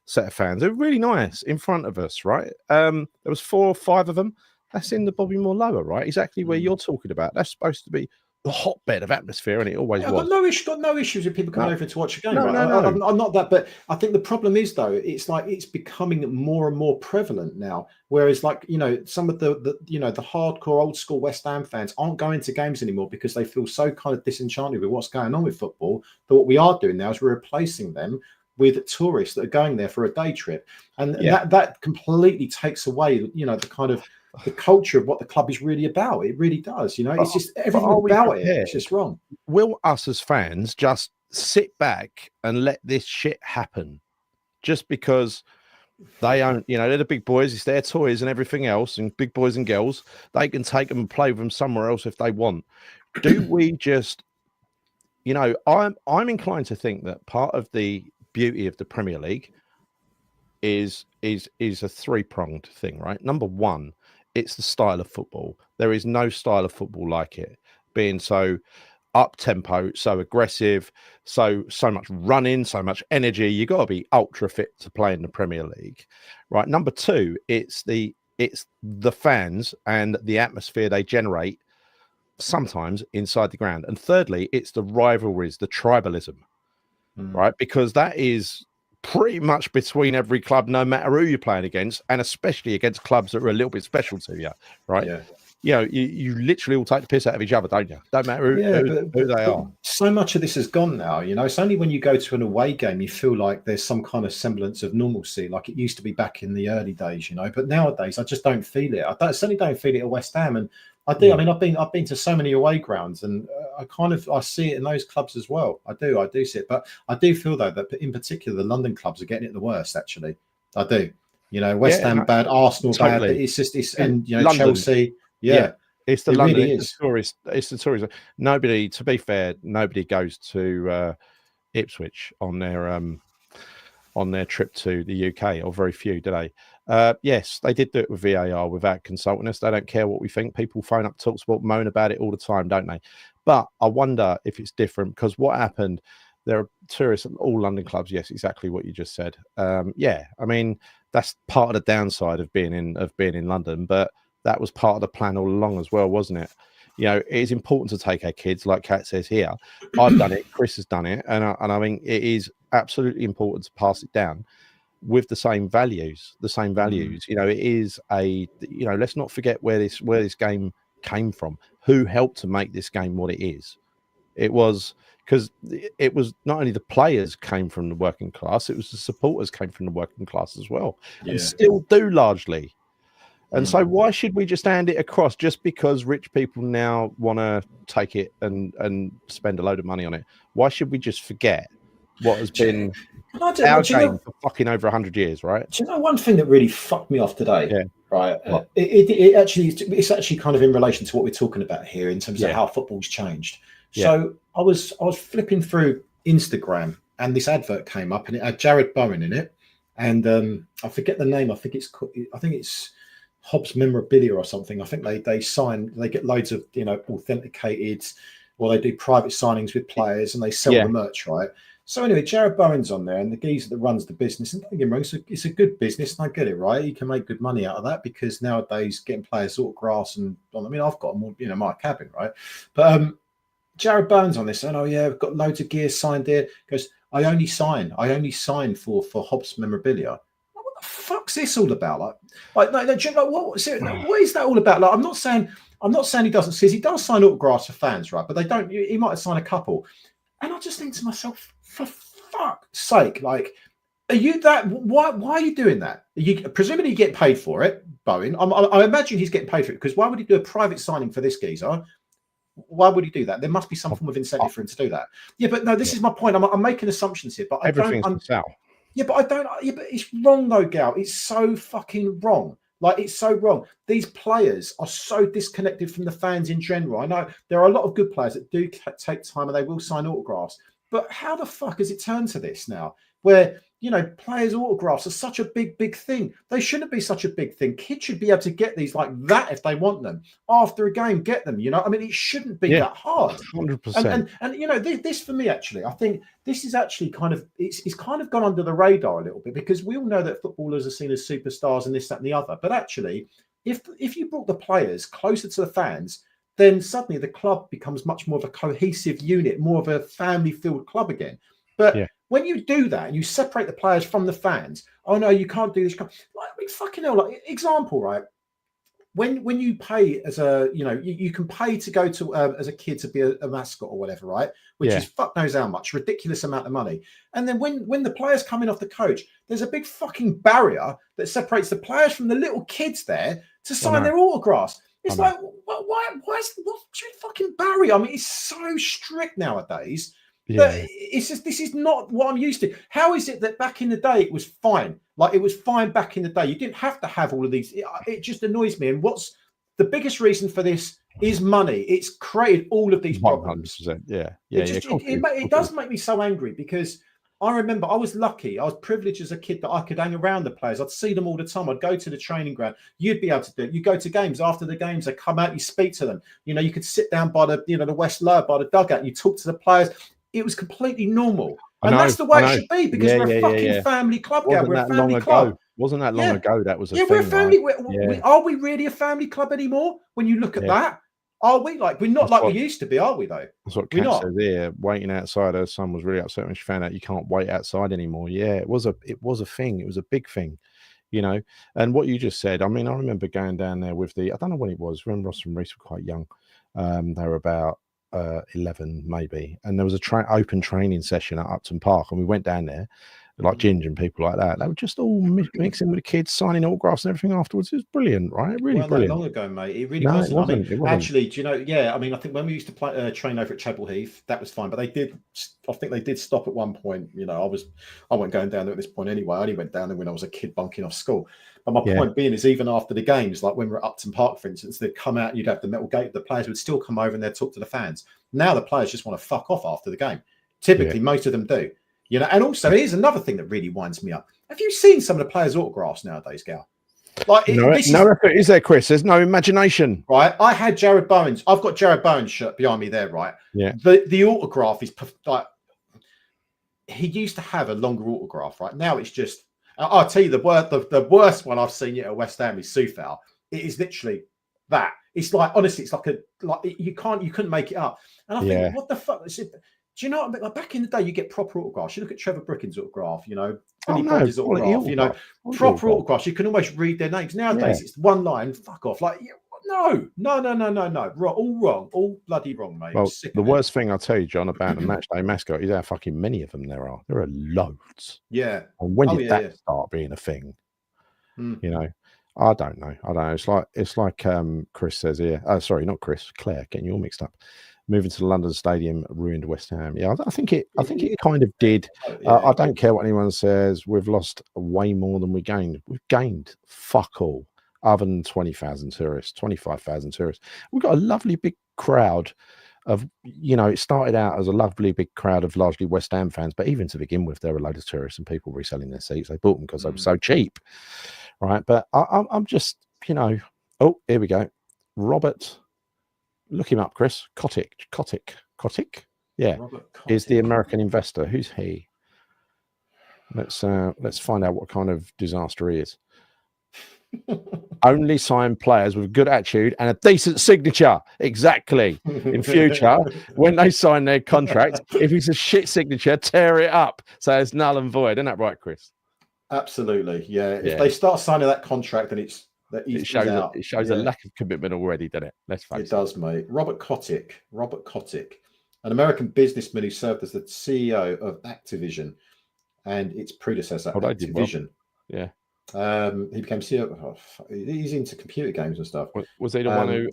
set of fans. They were really nice in front of us, right? There was 4 or 5 of them. That's in the Bobby Moore Lower, right? Exactly where you're talking about. That's supposed to be the hotbed of atmosphere, and it always was. I've got no issues with people coming over to watch a game. No. I'm not that, but I think the problem is though, it's like it's becoming more and more prevalent now. Whereas, like some of the hardcore old school West Ham fans aren't going to games anymore because they feel so kind of disenchanted with what's going on with football. But what we are doing now is we're replacing them with tourists that are going there for a day trip, and that completely takes away the kind of the culture of what the club is really about. It really does. It's just everything about it. It's just wrong. Will us as fans just sit back and let this shit happen just because they own, they're the big boys, it's their toys and everything else, and big boys and girls, they can take them and play with them somewhere else if they want. Do we just, I'm inclined to think that part of the beauty of the Premier League is a 3-pronged thing, right? Number one, it's the style of football. There is no style of football like it, being so up tempo, so aggressive, so much running, so much energy. You got to be ultra fit to play in the Premier League, right? Number two, it's the fans and the atmosphere they generate sometimes inside the ground. And thirdly, it's the rivalries, the tribalism, right? Because that is pretty much between every club, no matter who you're playing against, and especially against clubs that are a little bit special to you, right? You literally all take the piss out of each other, don't you? Don't matter who they are. So much of this has gone now. It's only when you go to an away game you feel like there's some kind of semblance of normalcy, like it used to be back in the early days. But nowadays I just don't feel it. I certainly don't feel it at West Ham, and I do. I mean, I've been to so many away grounds, and I see it in those clubs as well. I do see it, but I do feel though that in particular the London clubs are getting it the worst. Actually, I do. West Ham bad, Arsenal totally bad. It's and London, Chelsea. Yeah, it's the London. Really it's the tourist. Nobody, to be fair, nobody goes to Ipswich on their trip to the UK, or very few, do they? Yes, they did do it with VAR without consulting us. They don't care what we think. People phone up TalkSport, moan about it all the time, don't they? But I wonder if it's different, because what happened there are tourists at all London clubs. Yes, exactly what you just said. Yeah, I mean that's part of the downside of being in London, but that was part of the plan all along as well, wasn't it? You know, it is important to take our kids, like Kat says here. I've done it, Chris has done it, and I mean it is absolutely important to pass it down with the same values. You know, it is let's not forget where this game came from, who helped to make this game what it is. It was because it was not only the players came from the working class, it was the supporters came from the working class as well, and still do largely. And so why should we just hand it across just because rich people now want to take it and spend a load of money on it? Why should we just forget what has been our game for fucking over 100 years, right? Do you know one thing that really fucked me off today? Yeah. Right. It's actually kind of in relation to what we're talking about here in terms of how football's changed. So I was flipping through Instagram and this advert came up and it had Jared Bowen in it, and I forget the name. I think it's Hobbs Memorabilia or something. I think they get loads of authenticated, or they do private signings with players and they sell the merch, right? So anyway, Jared Bowen's on there, and the geezer that runs the business, and don't get me wrong, it's a good business, and I get it, right? You can make good money out of that because nowadays getting players autographs, and I mean, I've got them, my cabin, right? But Jared Bowen's on this, and we've got loads of gear signed here. Goes, I only sign for Hobbs Memorabilia. What the fuck's this all about? What is that all about? Like, I'm not saying he doesn't, because he does sign autographs for fans, right? But they don't. He might have signed a couple. And I just think to myself, for fuck's sake, like, are you that? Why are you doing that? Presumably you get paid for it, Bowen. I imagine he's getting paid for it, because why would he do a private signing for this geezer? Why would he do that? There must be some form of incentive for him to do that. Yeah, but no, this is my point. I'm making assumptions here, but everything's for sale. Yeah, but I don't. Yeah, but it's wrong though, Gal. It's so fucking wrong. Like, it's so wrong. These players are so disconnected from the fans in general. I know there are a lot of good players that do take time and they will sign autographs. But how the fuck has it turned to this now, where, players' autographs are such a big thing? They shouldn't be such a big thing. Kids should be able to get these like that if they want them. After a game, get them, I mean, it shouldn't be that hard. 100%. And this for me, actually, I think this is actually it's kind of gone under the radar a little bit, because we all know that footballers are seen as superstars and this, that, and the other. But actually, if you brought the players closer to the fans, then suddenly the club becomes much more of a cohesive unit, more of a family-filled club again. But when you do that and you separate the players from the fans, oh no, you can't do this. Like, I mean, fucking hell, like, example, right? When you pay as a, you can pay to go to as a kid to be a mascot or whatever, right? Which is fuck knows how much, ridiculous amount of money. And then when the players come in off the coach, there's a big fucking barrier that separates the players from the little kids there to sign their autographs. It's like, what's your fucking barrier? I mean, it's so strict nowadays. It's just, this is not what I'm used to. How is it that back in the day it was fine? Like, it was fine back in the day. You didn't have to have all of these. It just annoys me. And what's the biggest reason for this is money. It's created all of these problems. 100%. It does make me so angry, because I remember I was lucky. I was privileged as a kid that I could hang around the players. I'd see them all the time. I'd go to the training ground. You'd be able to do it. You go to games. After the games, they come out, you speak to them. You could sit down by the, the West Lower, by the dugout, and you talk to the players. It was completely normal. And that's the way it should be, because we're a fucking family club, Gav. We're a family club. Wasn't that long ago that was a thing? We're a family. Are we really a family club anymore? When you look at that, are we? Like, we're not we used to be, are we, though? That's what Kat said there. Waiting outside, her son was really upset when she found out you can't wait outside anymore. Yeah, it was a thing. It was a big thing, And what you just said, I mean, I remember going down there with I don't know when it was, when Ross and Reese were quite young. They were about 11 maybe, and there was a open training session at Upton Park, and we went down there, like Ginger and people like that. They were just all mixing with the kids, signing autographs and everything afterwards. It was brilliant, right? Really brilliant. That long ago, mate. It really wasn't. I mean, actually, do you know? Yeah, I mean, I think when we used to play train over at Chapel Heath, that was fine. But I think they did stop at one point. I wasn't going down there at this point anyway. I only went down there when I was a kid bunking off school. But my point being is, even after the games, like when we're at Upton Park, for instance, they'd come out, you'd have the metal gate, the players would still come over and they'd talk to the fans. Now the players just want to fuck off after the game. Typically, most of them do. And also, here's another thing that really winds me up. Have you seen some of the players' autographs nowadays, Gal? Like, is there, Chris? There's no imagination. Right. I had Jared Bowen's. I've got Jared Bowen's shirt behind me there, right? Yeah. The autograph is like, he used to have a longer autograph, right? Now it's just, I'll tell you the worst one I've seen yet at West Ham is Soufal. It is literally that. It's like, honestly, it's like you couldn't make it up. And I think, what the fuck? Do you know what I mean? Like back in the day, you get proper autographs. You look at Trevor Bricken's autograph, you know, Billy Brodge's autograph, you know, proper autographs. You can almost read their names. Nowadays, it's one line, fuck off. Like, no. All wrong. All bloody wrong, mate. Well, the worst thing I'll tell you, John, about a matchday mascot is how fucking many of them there are. There are loads. Yeah. And when did that start being a thing? You know, I don't know. It's like Chris says here. Sorry, not Chris, Claire, getting you all mixed up. Moving to the London Stadium ruined West Ham. Yeah, I think it kind of did. I don't care what anyone says. We've lost way more than we gained. We've gained fuck all, other than 20,000 tourists, 25,000 tourists. We've got a lovely big crowd of, you know, it started out as a lovely big crowd of largely West Ham fans, but even to begin with, there were a load of tourists and people reselling their seats. They bought them because they were so cheap, right? But I'm just, you know, oh, here we go. Robert. Look him up, Chris. Kotick. Yeah, is the American investor. Who's he? Let's find out what kind of disaster he is. Only sign players with good attitude and a decent signature. Exactly. In future, when they sign their contract, if it's a shit signature, tear it up. So it's null and void. Isn't that right, Chris? Absolutely. Yeah. If they start signing that contract, then it shows a lack of commitment already, doesn't it? Let's face it. It does, mate. Robert Kotick, an American businessman who served as the CEO of Activision and its predecessor, Activision. Yeah. He became CEO. He's into computer games and stuff. Was he the one who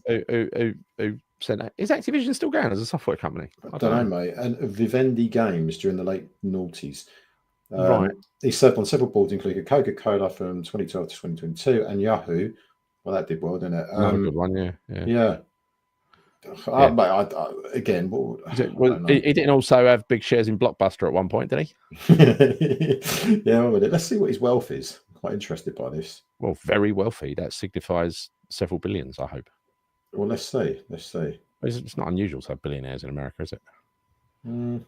said that? Is Activision still going as a software company? I don't know, mate. And Vivendi Games during the late noughties. Right. He served on several boards, including Coca-Cola from 2012 to 2022, and Yahoo. Well, that did well, didn't it? Another good one, yeah. Again, he didn't also have big shares in Blockbuster at one point, did he? Yeah, let's see what his wealth is. I'm quite interested by this. Well, very wealthy. That signifies several billions, I hope. Well, let's see. It's not unusual to have billionaires in America, is it?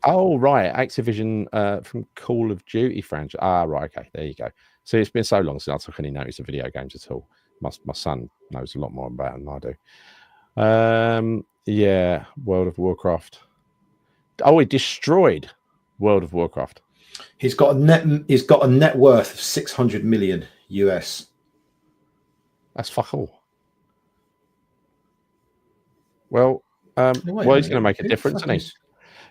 Oh, right. Activision from Call of Duty franchise. Right. Okay. There you go. See, it's been so long since I took any notice of video games at all. My son knows a lot more about them than I do. Yeah. World of Warcraft. Oh, he destroyed World of Warcraft. He's got a net worth of 600 million US. That's fuck all. Well, he's going to make a difference, isn't he?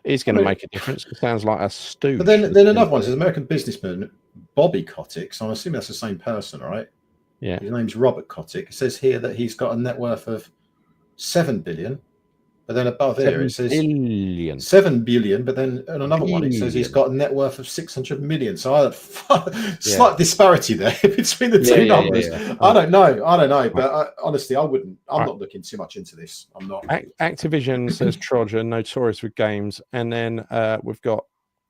He's going to make a difference. It sounds like a stooge. But then another one is American businessman Bobby Kotick. So I'm assuming that's the same person, right? Yeah. His name's Robert Kotick. It says here that he's got a net worth of 7 billion. But then above here it says 7 billion. But then on another one it says he's got a net worth of 600 million. So I had slight disparity there between the two numbers. Yeah. I don't know. But honestly, I'm not looking too much into this. I'm not. Activision says Trojan, notorious with games. And then we've got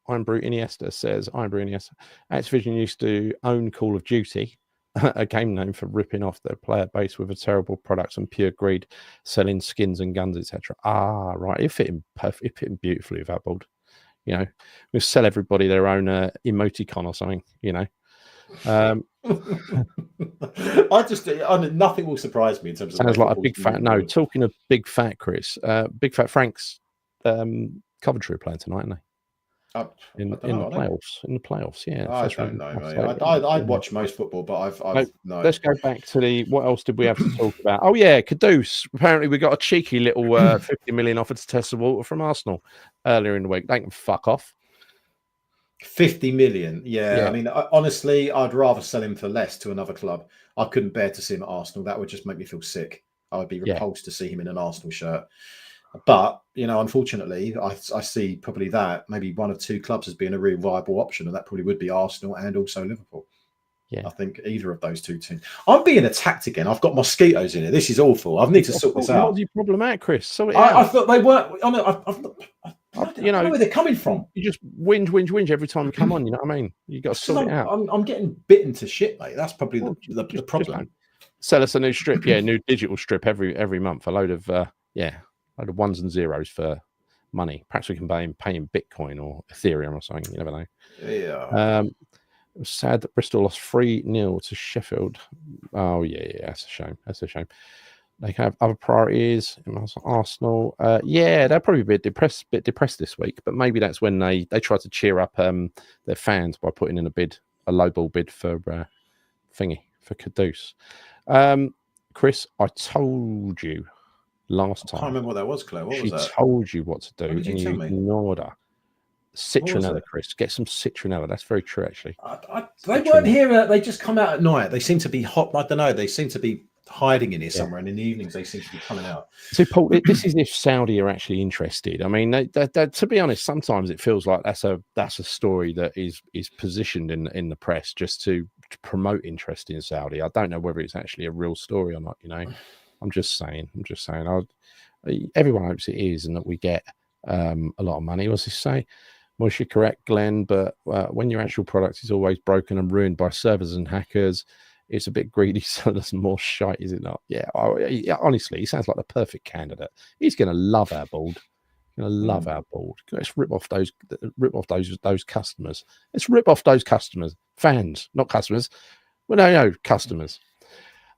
Ironbrew Iniesta says, Activision used to own Call of Duty, a game known for ripping off their player base with a terrible products and pure greed, selling skins and guns, etc. Right. It fit him perfectly. It fit him beautifully with that board. You know, we'll sell everybody their own emoticon or something, you know. Nothing will surprise me in terms of. Sounds like a big fat. No, talking of big fat Chris, Big Fat Frank's Coventry are playing tonight, aren't they? In the playoffs, yeah. I don't know, mate. I watch most football, but no. Let's go back to what else did we have to talk about? Oh yeah, Kudus. Apparently, we got a cheeky little 50 million offer to Tessa Walter from Arsenal earlier in the week. They can fuck off. 50 million, yeah. I mean, honestly, I'd rather sell him for less to another club. I couldn't bear to see him at Arsenal. That would just make me feel sick. I would be repulsed to see him in an Arsenal shirt. But, you know, unfortunately, I see probably that maybe one of two clubs as being a real viable option, and that probably would be Arsenal and also Liverpool. Yeah, I think either of those two teams. I'm being attacked again. I've got mosquitoes in here. This is awful. I need to sort this out. What's your problem at, Chris? I thought they weren't. I don't know where they're coming from. You just whinge every time you come on. You know what I mean? You got to sort it out. I'm getting bitten to shit, mate. That's probably the problem. Sell us a new strip, new digital strip every month. A load of ones and zeros for money. Perhaps we can pay in Bitcoin or Ethereum or something. You never know. Yeah. It was sad that Bristol lost 3-0 to Sheffield. Oh yeah, that's a shame. That's a shame. They have other priorities. Arsenal. Yeah, they'll probably be bit depressed this week. But maybe that's when they try to cheer up their fans by putting in a lowball bid for for Kudus. Chris, I told you last time. I can't remember what that was, Claire. What was that? She told you what to do, What did you and tell you me? ignored her. Citronella, Chris. Get some citronella. That's very true, actually. They weren't here. They just come out at night. They seem to be hot. I don't know. They seem to be hiding in here somewhere, and in the evenings they seem to be coming out. So, Paul, this is if Saudi are actually interested. I mean, to be honest, sometimes it feels like that's a story that is positioned in the press just to promote interest in Saudi. I don't know whether it's actually a real story or not. You know, I'm just saying. Everyone hopes it is, and that we get a lot of money. What's this say? Well, you're correct, Glenn, but when your actual product is always broken and ruined by servers and hackers, it's a bit greedy, so there's more shite, is it not? Yeah, honestly, he sounds like the perfect candidate. He's going to love our board. Going to love our board. Let's rip off those customers. Let's rip off those customers, fans, not customers. Well, no, customers.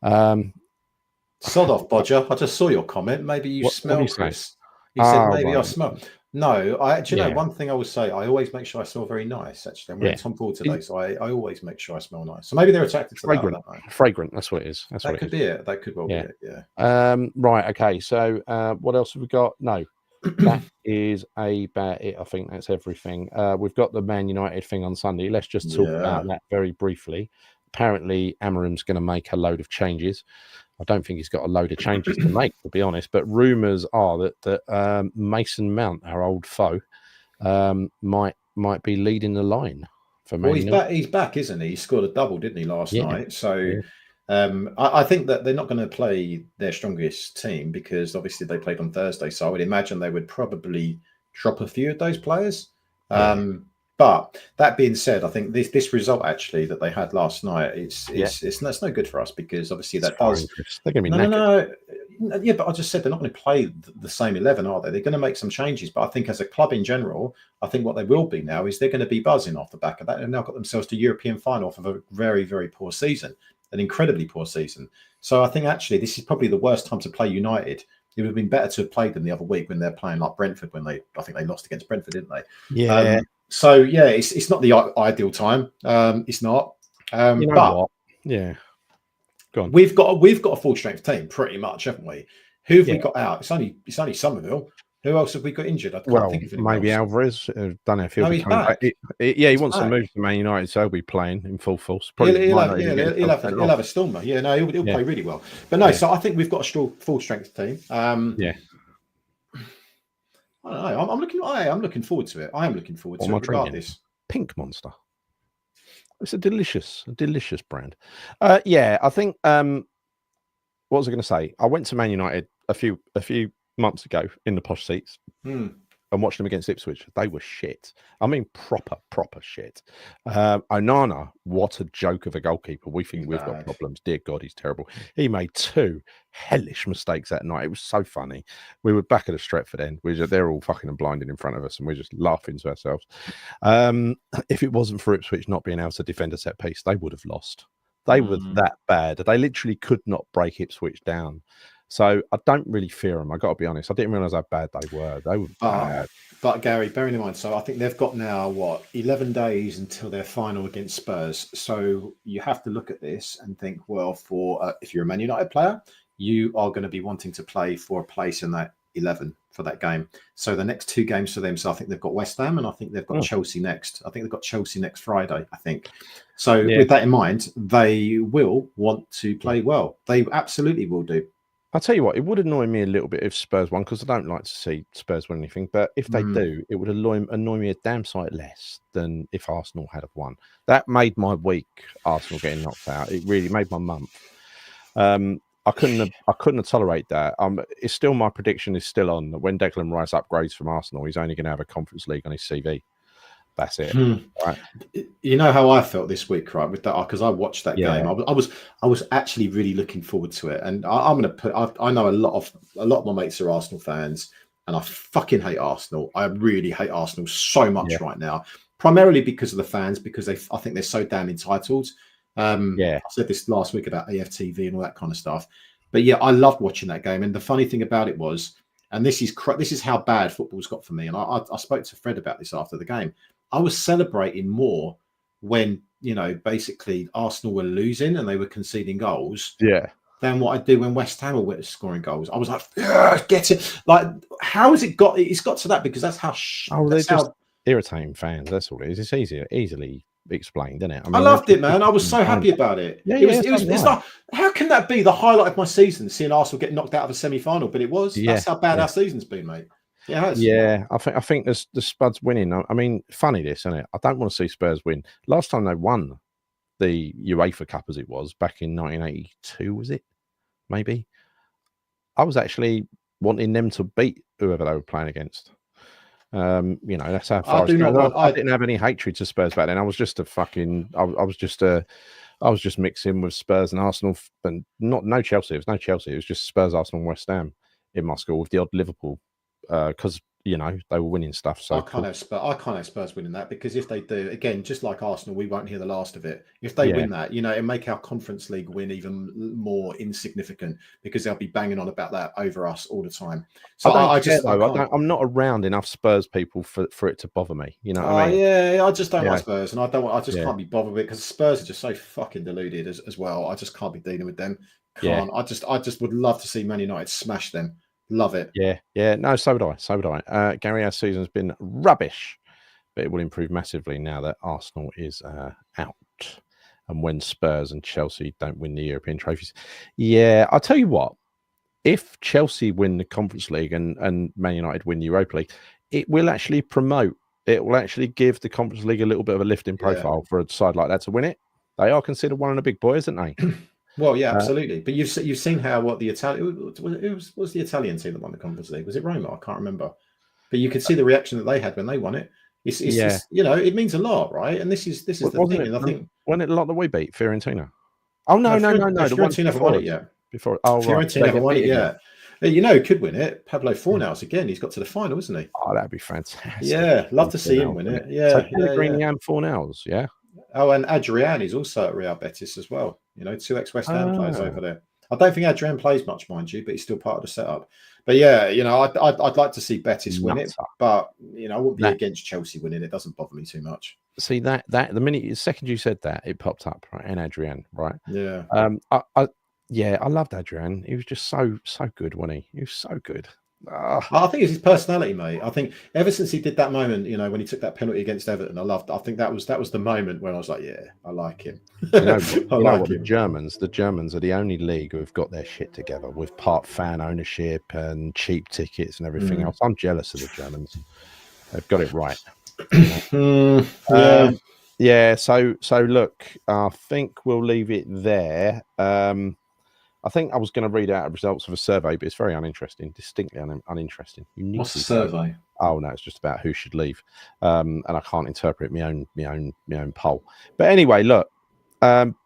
Sod off, Bodger. I just saw your comment. Maybe you smell, Chris. You said maybe I smell. No, do you know one thing I would say? I always make sure I smell very nice. Actually, I'm wearing Tom Ford today, so I always make sure I smell nice. So maybe they're attracted to fragrant. Fragrant. That's what it is. That could be it. That could well be it. Yeah. Right. Okay. So what else have we got? No, that is about it. I think that's everything. We've got the Man United thing on Sunday. Let's just talk about that very briefly. Apparently, Amarim's going to make a load of changes. I don't think he's got a load of changes to make, to be honest. But rumours are that Mason Mount, our old foe, might be leading the line for Man United. Well, he's back, isn't he? He scored a double, didn't he, last night? So I think that they're not going to play their strongest team because obviously they played on Thursday. So I would imagine they would probably drop a few of those players. But that being said, I think this result actually that they had last night, it's no good for us because obviously that does. They're going to be no. Yeah, but I just said they're not going to play the same 11, are they? They're going to make some changes, but I think as a club in general, I think what they will be now is they're going to be buzzing off the back of that. They've now got themselves to European final off of a very, very poor season, an incredibly poor season. So I think actually this is probably the worst time to play United. It would have been better to have played them the other week when they're playing like Brentford, I think they lost against Brentford, didn't they? Yeah. So yeah, it's not the ideal time. It's not. You know but what? Yeah. Go on. We've got a full strength team, pretty much, haven't we? Who have we got out? It's only Somerville. Who else have we got injured? I can't think of anyone maybe else. Alvarez. Don't know if he'll be coming back. He wants to move to Man United, so he'll be playing in full force. He'll have a stormer. Yeah, no, he'll play really well. But no, so I think we've got a full strength team. I don't know. I'm looking forward to it. I am looking forward to it regardless. Pink Monster. It's a delicious brand. I think. What was I going to say? I went to Man United a few months ago in the posh seats and watched them against Ipswich. They were shit. I mean, proper shit. Onana, what a joke of a goalkeeper. We think we've got problems. Dear God, he's terrible. He made 2 hellish mistakes that night. It was so funny. We were back at the Stretford end. They're all fucking and blinded in front of us, and we're just laughing to ourselves. If it wasn't for Ipswich not being able to defend a set piece, they would have lost. They were that bad. They literally could not break Ipswich down. So I don't really fear them. I got to be honest. I didn't realise how bad they were. They were bad. But Gary, bearing in mind, so I think they've got now 11 days until their final against Spurs. So you have to look at this and think, well, for if you're a Man United player, you are going to be wanting to play for a place in that 11 for that game. So the next 2 games for them. So I think they've got West Ham and I think they've got Chelsea next. I think they've got Chelsea next Friday, I think. So with that in mind, they will want to play well. They absolutely will do. I'll tell you what, it would annoy me a little bit if Spurs won because I don't like to see Spurs win anything. But if they do, it would annoy me a damn sight less than if Arsenal had won. That made my week, Arsenal getting knocked out. It really made my month. I couldn't have tolerated that. It's still my prediction is still on that when Declan Rice upgrades from Arsenal, he's only going to have a Conference League on his CV. That's it. Right. You know how I felt this week, right? With that, because I watched that game. I was actually really looking forward to it, and I'm going to put. I know a lot of my mates are Arsenal fans, and I fucking hate Arsenal. I really hate Arsenal so much Yeah. right now, primarily because of the fans, because I think they're so damn entitled. Yeah. I said this last week about AFTV and all that kind of stuff. But yeah, I loved watching that game. And the funny thing about it was, and this is how bad football's got for me. And I spoke to Fred about this after the game. I was celebrating more when, basically Arsenal were losing and they were conceding goals. Yeah. Than what I do when West Ham were scoring goals. I was like, yeah, get it. Like, how has it got? It's got to that because that's how. They're just irritating fans. That's all it is. It's easily explained, isn't it? I loved it, man. I was so happy about it. Yeah, it's like, how can that be the highlight of my season? Seeing Arsenal get knocked out of a semi-final, but it was. Yeah, that's how bad our season's been, mate. It has. Yeah, I think the Spuds winning. I mean, funny this, isn't it? I don't want to see Spurs win. Last time they won the UEFA Cup, as it was back in 1982, was it? Maybe. I was actually wanting them to beat whoever they were playing against. That's how far I didn't have any hatred to Spurs back then. I was just I was just mixing with Spurs and Arsenal, and no Chelsea. It was no Chelsea. It was just Spurs, Arsenal, and West Ham in my school with the odd Liverpool, because they were winning stuff. So I can't have Spurs winning that, because if they do, again, just like Arsenal, we won't hear the last of it. If they win that, it'll make our Conference League win even more insignificant, because they'll be banging on about that over us all the time. So I'm not around enough Spurs people for it to bother me. You know what I mean? Yeah, I just don't like Spurs, and I just can't be bothered with it, because Spurs are just so fucking deluded as well. I just can't be dealing with them. I just would love to see Man United smash them. Love it. Yeah. No, so would I. Gary, our season's been rubbish, but it will improve massively now that Arsenal is out, and when Spurs and Chelsea don't win the European trophies. Yeah, I'll tell you what. If Chelsea win the Conference League and Man United win the Europa League, it will actually promote. It will actually give the Conference League a little bit of a lift in profile for a side like that to win it. They are considered one of the big boys, aren't they? Well, yeah, absolutely. But you've seen how the Italian was the Italian team that won the Conference League? Was it Roma? I can't remember. But you could see the reaction that they had when they won it. It's it means a lot, right? And this is the thing. And I think when it a lot that we beat Fiorentina. Oh no! Fiorentina haven't won it yet. Fiorentina haven't won it yet. Who could win it? Pablo Fornals again. He's got to the final, isn't he? Oh, that'd be fantastic. Yeah, love to see him win it. Yeah, Pellegrini and Fornals. Yeah. Oh, and Adrian is also at Real Betis as well. 2 ex-West Ham players over there. I don't think Adrian plays much, mind you, but he's still part of the setup. But yeah, I'd like to see Betis win it, but I wouldn't be against Chelsea winning. It doesn't bother me too much. See that the second you said that, it popped up, right? And Adrian, right? Yeah. I loved Adrian. He was just so good, wasn't he? He was so good. I think it's his personality, mate. I think ever since he did that moment, when he took that penalty against Everton, I think that was the moment when I was like, yeah, I like him. The Germans are the only league who have got their shit together with part fan ownership and cheap tickets and everything else. I'm jealous of the Germans. They've got it right. So look, I think we'll leave it there. I think I was going to read out the results of a survey, but it's very uninteresting, distinctly uninteresting. What's the survey? Oh no, it's just about who should leave, and I can't interpret my own poll. But anyway, look,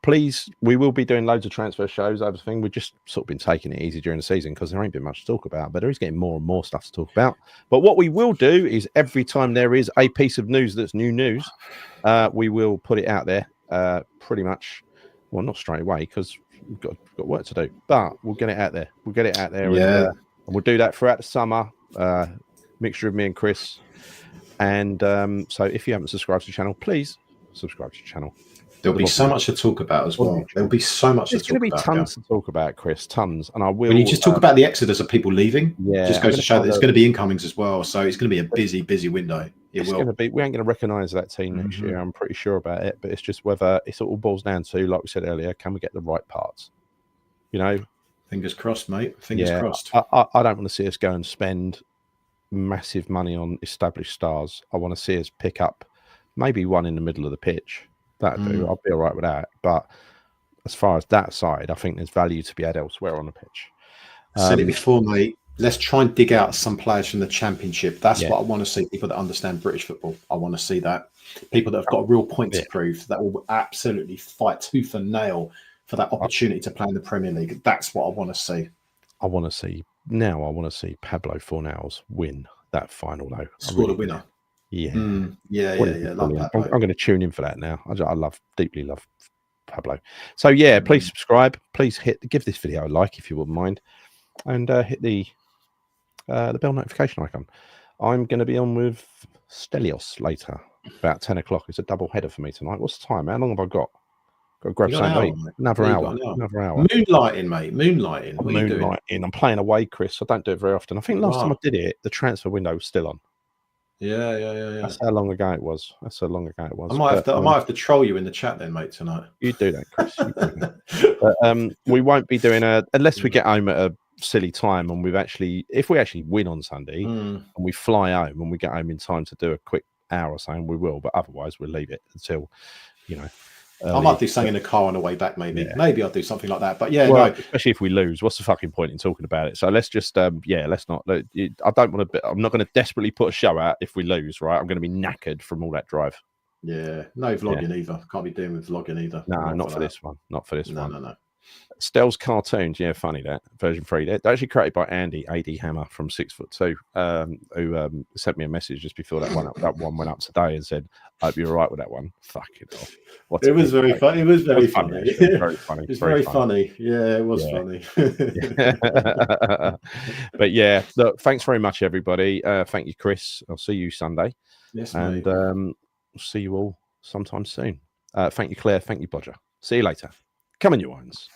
please, we will be doing loads of transfer shows. Everything we've just sort of been taking it easy during the season because there ain't been much to talk about, but there is getting more and more stuff to talk about. But what we will do is every time there is a piece of news that's new news, we will put it out there. Pretty much, well, not straight away because we've got work to do, but we'll get it out there. Yeah. And we'll do that throughout the summer. Mixture of me and Chris. And so if you haven't subscribed to the channel, please subscribe to the channel. There'll be so much to talk about as well. There'll be so much to talk about. There's going to be tons to talk about, Chris. Tons. And I will. When you just talk about the exodus of people leaving, just goes to show that there's going to be incomings as well. So it's going to be a busy window. It will. We ain't going to recognise that team next year. I'm pretty sure about it. But it's just whether it all boils down to, like we said earlier, can we get the right parts? Fingers crossed, mate. Fingers crossed. I don't want to see us go and spend massive money on established stars. I want to see us pick up maybe one in the middle of the pitch. That'd do. I'll be all right with that. But as far as that side, I think there's value to be had elsewhere on the pitch. Said it before, mate. Let's try and dig out some players from the Championship. That's what I want to see. People that understand British football. I want to see that. People that have got a real point to prove, that will absolutely fight tooth and nail for that opportunity to play in the Premier League. That's what I want to see. I want to see Pablo Fornals win that final though. Score the winner. Yeah. Yeah. Love I'm Pablo. going to tune in for that now. I deeply love Pablo. So yeah, please subscribe. Please give this video a like if you wouldn't mind, and hit the bell notification icon. I'm going to be on with Stelios later, about 10 o'clock. It's a double header for me tonight. What's the time? How long have I got? Got to grab something. Another hour. Moonlighting, mate. Moonlighting. What are you doing? I'm playing away, Chris. I don't do it very often. I think last time I did it, the transfer window was still on. Yeah. That's how long ago it was. I might have to troll you in the chat then, mate, tonight. You do that, Chris. You do that. But, we won't be doing unless we get home at a silly time, and if we actually win on Sunday and we fly home and we get home in time to do a quick hour or something, we will. But otherwise, we'll leave it until early. I might do something in the car on the way back, maybe. Yeah. Maybe I'll do something like that. But yeah, especially if we lose, what's the fucking point in talking about it? So let's just let's not. I don't want to. I'm not going to desperately put a show out if we lose, right? I'm going to be knackered from all that drive. Yeah, no vlogging either. Can't be doing with vlogging either. No, not for this one. Not for this one. No. Stel's cartoons, funny that version 3. They're actually created by Andy Hammer from 6'2", who sent me a message just before that one went up today and said, "I hope you're all right with that one." Fucking hell. It was very funny. It was very funny. Very funny. It's very funny. Yeah, it was funny. But yeah, look, thanks very much, everybody. Thank you, Chris. I'll see you Sunday. Yes, and we'll see you all sometime soon. Thank you, Claire. Thank you, Bodger. See you later. Come on, you irons.